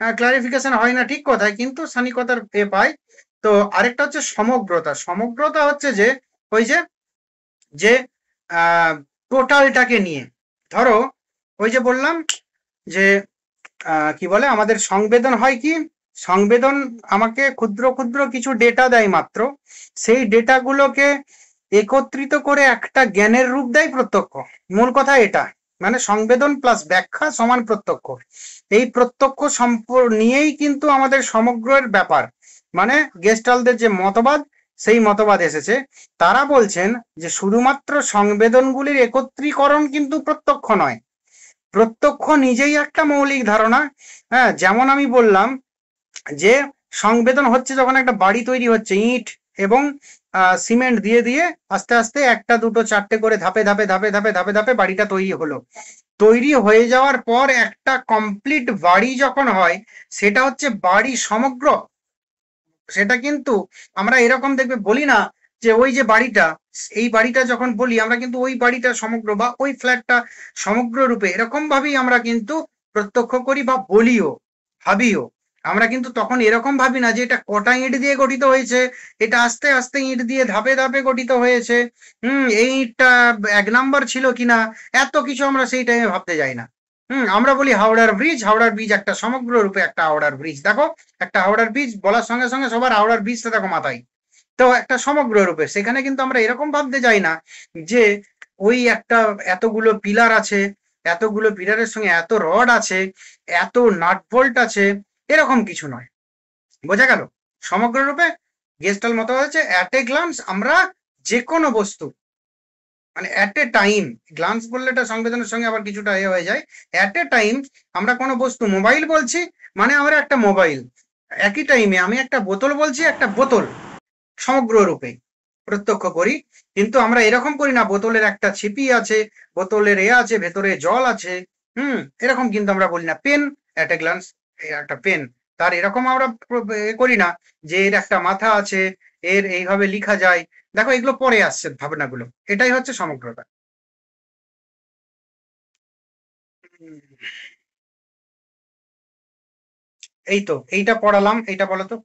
ক্লারিফিকেশন হয় না ঠিক কথায়, কিন্তু স্থানিকতার পাই। তো আরেকটা হচ্ছে সমগ্রতা। সমগ্রতা হচ্ছে যে ওই যে যে টোটালটাকে নিয়ে, ধরো ওই যে বললাম যে কি বলে, আমাদের সংবেদন হয় কি, সংবেদন আমাকে ক্ষুদ্র ক্ষুদ্র কিছু ডেটা দেয় মাত্র, সেই ডেটাগুলোকে একত্রিত করে একটা জ্ঞানের রূপ দেয় প্রত্যক্ষ। মূল কথা এটা, মানে সংবেদন প্লাস ব্যাখ্যা সমান প্রত্যক্ষ। এই প্রত্যক্ষ নিয়েই কিন্তু আমাদের সমগ্রের ব্যাপার, মানে গেস্টালদের যে মতবাদ, সেই মতবাদ এসেছে। তারা বলছেন যে শুধুমাত্র সংবেদনগুলির একত্রীকরণ কিন্তু প্রত্যক্ষ নয়, প্রত্যক্ষ নিজেই একটা মৌলিক ধারণা। হ্যাঁ, যেমন আমি বললাম যে সংবেদন হচ্ছে যখন একটা বাড়ি তৈরি হচ্ছে, ইট এবং সিমেন্ট দিয়ে দিয়ে আস্তে আস্তে একটা দুটো চারটে করে ধাপে ধাপে ধাপে ধাপে ধাপে ধাপে বাড়িটা তৈরি হলো। তৈরি হয়ে যাওয়ার পর একটা কমপ্লিট বাড়ি যখন হয়, সেটা হচ্ছে বাড়ি সমগ্র। সেটা কিন্তু আমরা এরকম দেখবে বলি না যে ওই যে বাড়িটা, এই বাড়িটা যখন বলি আমরা কিন্তু ওই বাড়িটা সমগ্র বা ওই ফ্ল্যাটটা সমগ্র রূপে এরকম ভাবেই আমরা কিন্তু প্রত্যক্ষ করি বা বলিও, ভাবিও। আমরা কিন্তু তখন এরকম ভাবি না যে এটা কটা ইট দিয়ে গঠিত হয়েছে, এটা আস্তে আস্তে ইট দিয়ে ধাপে ধাপে গঠিত হয়েছে, এই ইটটা 1 নাম্বার ছিল কিনা, এত কিছু আমরা সেই টাইমে ভাবতে যাই না। আমরা বলি হাওড়ার ব্রিজ, হাওড়ার ব্রিজ একটা সমগ্র রূপে একটা হাওড়ার ব্রিজ, দেখো একটা হাওড়ার ব্রিজ বলার সঙ্গে সঙ্গে সবার হাওড়ার ব্রিজটা দেখো মাথায়, তো একটা সমগ্র রূপে। সেখানে কিন্তু আমরা এরকম ভাবতে যাই না যে ওই একটা এতগুলো পিলার আছে, এতগুলো পিলারের সঙ্গে এত রড আছে, এত নাট বোল্ট আছে, এরকম কিছু নয়। বোঝা গেল? সমগ্ররূপে গেস্টাল মত হচ্ছে অ্যাট এ গ্লান্স আমরা যে কোনো বস্তু, মানে অ্যাট এ টাইম, গ্লান্স বললে এটা সংবেদনের সঙ্গে আবার কিছুটা এ হয়ে যায়। অ্যাট এ টাইম আমরা কোনো বস্তু, মোবাইল বলছি মানে আমরা একটা মোবাইল, একই টাইমে আমি একটা বোতল বলছি, একটা বোতল, সমগ্র রূপে প্রত্যক্ষ করি। কিন্তু আমরা এরকম করি না বোতলের একটা ছিপি আছে, বোতলের এ আছে, ভেতরে জল আছে, এরকম কিন্তু আমরা বলি না। পেন অ্যাট এ গ্লান্স, একটা পেন, তার এরকম আমরা এ করি না যে এর একটা মাথা আছে, এর এইভাবে লিখা যায়। দেখো এগুলো পরে আসছে ভাবনাগুলো, এটাই হচ্ছে সমগ্রতা। এই তো এইটা পড়ালাম, এইটা বলো তো।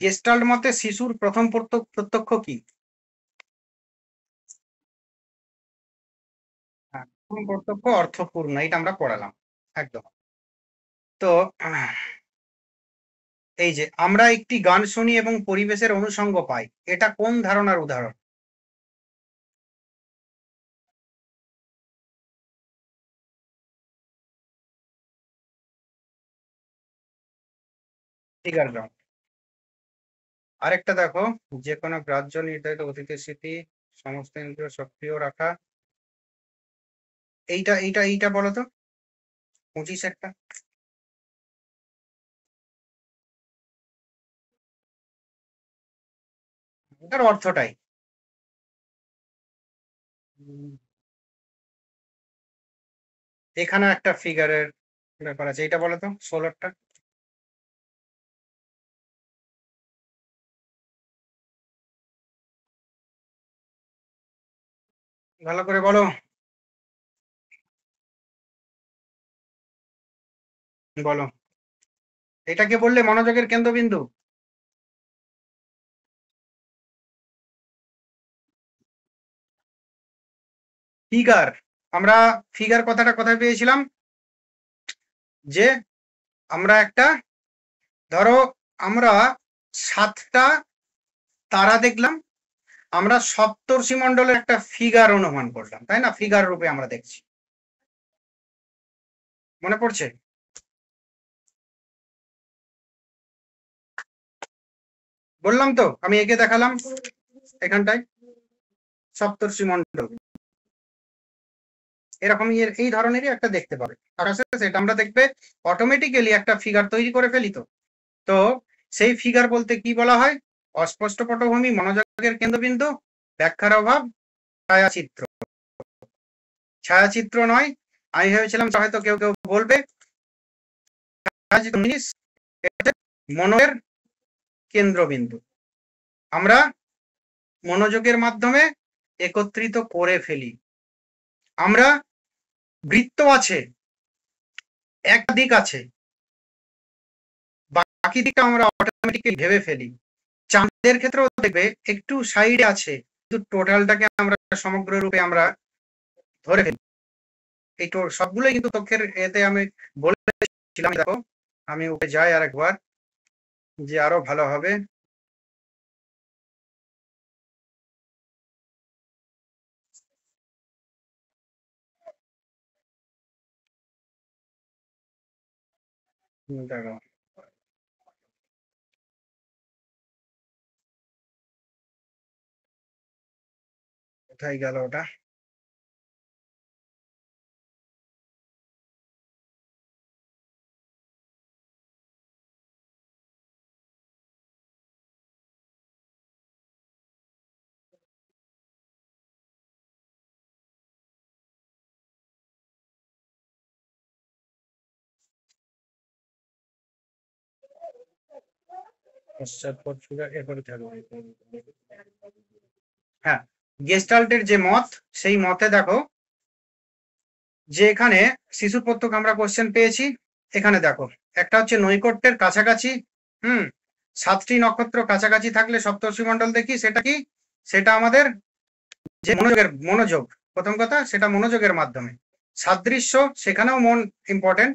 গেস্টাল্ট মতে শিশুর প্রথম প্রত্যক্ষ কি? হ্যাঁ, প্রথম প্রত্যক্ষ অর্থপূর্ণ, এটা আমরা পড়ালাম একদম। তো এই যে আমরা একটি গান শুনি এবং পরিবেশের অনুষঙ্গ পাই, এটা কোন ধারণার উদাহরণ? Figure ground. আরেকটা দেখো, যে কোনো গ্রাহ্য নির্ধারিত অতীতের স্মৃতি, সমস্ত ইন্দ্রিয় সক্রিয় রাখা, এইটা বলো তো, 25 একটা। এটার অর্থটাই। উম, এখানে একটা ফিগারের ব্যাপার আছে, এইটা বলো তো, 16টা। ভালো করে বলো, বলো। এটাকে বললে মনোযোগের কেন্দ্রবিন্দু। ফিগার, আমরা ফিগার কথাটা কোথায় পেয়েছিলাম? যে আমরা একটা, ধরো আমরা 7টা তারা দেখলাম, আমরা সপ্তর্ষি মণ্ডলের একটা ফিগার অনুমান করলাম, তাই না? ফিগার রূপে আমরা দেখছি, মনে পড়ছে? বললাম তো, আমি এঁকে দেখালাম এখানটায় সপ্তর্ষি মণ্ডল, এরকম এই ধরনেরই একটা দেখতে পাবে আকাশে, সেটা আমরা দেখবে অটোমেটিক্যালি একটা ফিগার তৈরি করে ফেলি। তো তো সেই ফিগার বলতে কি বলা হয়? অস্পষ্ট পটভূমি, মনোযোগের কেন্দ্রবিন্দু, ব্যাখ্যার অভাব, ছায়াচিত্র। ছায়াচিত্র নয়, আমি ভেবেছিলাম হয়তো কেউ কেউ বলবে মনোযোগের কেন্দ্রবিন্দু, আমরা মনোযোগের মাধ্যমে একত্রিত করে ফেলি। আমরা বৃত্ত আছে, একাধিক আছে, বাকি দিকটা আমরা অটোমেটিক্যালি ভেবে ফেলি। চাঁদের ক্ষেত্রেও দেখবে একটু সাইডে আছে, কিন্তু টোটালটাকে আমরা সমগ্র রূপে আমরা ধরে ফেলি। এই তো সবগুলোই কিন্তু তথ্যের এতে আমি বলেছিলাম। দেখো আমি ওকে যাই আর একবার, যে আরো ভালো হবে। দেখো কোথায় গেল ওটা? পশ্চাৎপদ ফিগার এরপরে থাকবে। হ্যাঁ, গেস্টাল্টের যে মত, সেই মতে দেখো যে এখানে শিশুর প্রত্যক্ষ আমরা কোশ্চেন পেয়েছি। এখানে দেখো একটা হচ্ছে নৈকট্যের কাছাকাছি, হুম 7টি নক্ষত্র কাছাকাছি থাকলে সপ্তর্ষি মণ্ডল দেখি, সেটা কি? সেটা আমাদের যে মনোযোগ, প্রথম কথা সেটা মনোযোগের মাধ্যমে। সাদৃশ্য, সেখানেও মন ইম্পর্টেন্ট,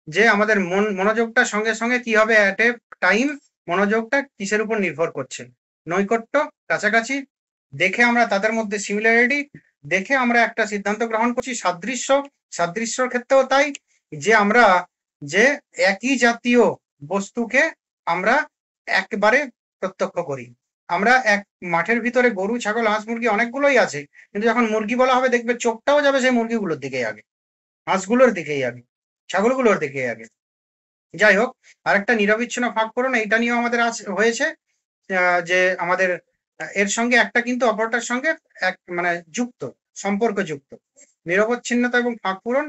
যে আমাদের মনোযোগটা সঙ্গে সঙ্গে কি হবে, অ্যাট এ টাইম মনোযোগটা কিসের উপর নির্ভর করছে। নৈকট্য, কাছাকাছি, দেখে আমরা তাদের মধ্যে সিমিলারিটি, দেখে আমরা একটা সিদ্ধান্ত গ্রহণ করছি। সাদৃশ্য, সাদৃশ্যর ক্ষেত্রেও তাই, যে আমরা যে একই জাতীয় বস্তুকে আমরা একবারে প্রত্যক্ষ করি। আমরা এক মাঠের ভিতরে গরু, ছাগল, হাঁস, মুরগি অনেকগুলোই আছে, কিন্তু যখন মুরগি বলা হবে দেখবে চোখটাও যাবে সেই মুরগিগুলোর দিকেই আগে, হাঁসগুলোর দিকেই আগে, ছাগলগুলোর দিকেই আগে। যাই হোক, আরেকটা নিরবিচ্ছিন্ন ফাঁকফোড়ন, এইটা নিয়েও আমাদের হয়েছে যে আমাদের এর সঙ্গে একটা কিন্তু অপরটার সঙ্গে এক মানে যুক্ত, সম্পর্ক যুক্ত। নিরবচ্ছিন্নতা এবং ফাঁকফোড়ন,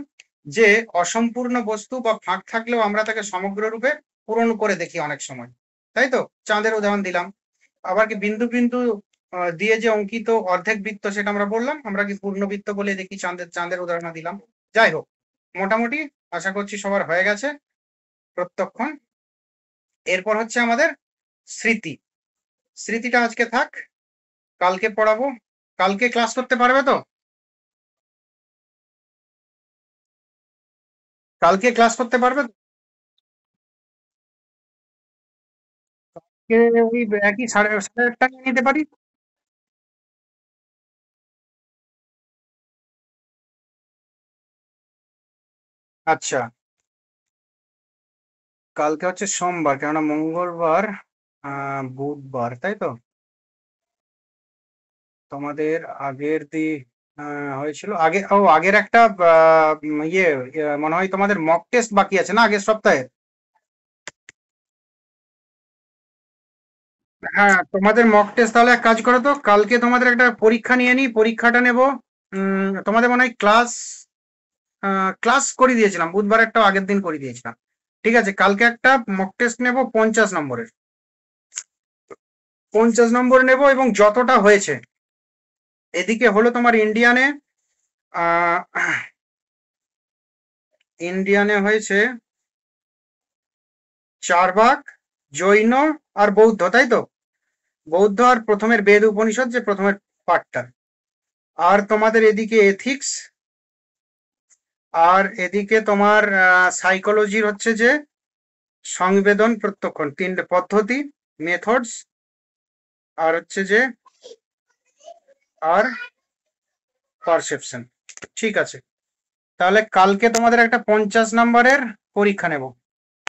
যে অসম্পূর্ণ বস্তু বা ফাঁক থাকলেও আমরা তাকে সমগ্র রূপে পূরণ করে দেখি অনেক সময়, তাই তো? চাঁদের উদাহরণ দিলাম। আবার কি বিন্দু বিন্দু দিয়ে যে অঙ্কিত অর্ধেক বৃত্ত, সেটা আমরা বললাম, আমরা কি পূর্ণ বৃত্ত বলে দেখি, চাঁদের উদাহরণ দিলাম। যাই হোক, মোটামুটি আশা করছি সবার হয়ে গেছে প্রত্যক্ষণ। এরপর হচ্ছে আমাদের স্মৃতি। স্মৃতিটা আজকে থাক, কালকে পড়াবো। কালকে ক্লাস করতে পারবে তো? কালকে ক্লাস করতে পারবে তো? ওই একই সাড়ে সাড়ে আটটা নিয়ে নিতে পারি। আচ্ছা, কালকে হচ্ছে সোমবার, কেননা মঙ্গলবার বুধবার, তাই তো? তোমাদের আগের হয়েছিল আগে, আগের একটা ইয়ে, মনে হয় তোমাদের মক টেস্ট বাকি আছে না আগের সপ্তাহে? হ্যাঁ, তোমাদের মক টেস্ট, তাহলে এক কাজ করো তো, কালকে তোমাদের একটা পরীক্ষা নিয়ে নি, পরীক্ষাটা নেব। তোমাদের মনে হয় ক্লাস ক্লাস করে দিয়েছিলাম বুধবার, একটা আগের দিন করে দিয়েছিলাম। ঠিক আছে, কালকে একটা মক টেস্ট নেব 50 নম্বরের, 50 নম্বর নেব, এবং যতটা হয়েছে, এদিকে হলো তোমার ইন্ডিয়ানে, আহ ইন্ডিয়ানে হয়েছে 4 ভাগ, জৈন আর বৌদ্ধ, তাই তো? বৌদ্ধ আর প্রথমের বেদ উপনিষদ, যে প্রথমের পাঠটা। আর তোমাদের এদিকে এথিক্স, আর এদিকে তোমার সাইকোলজির হচ্ছে যে সংবেদন প্রত্যক্ষণ, 3টে পদ্ধতি, মেথডস, আর হচ্ছে যে আর পারসেপশন। ঠিক আছে, তাহলে কালকে তোমাদের একটা 50 নম্বরের পরীক্ষা নেব।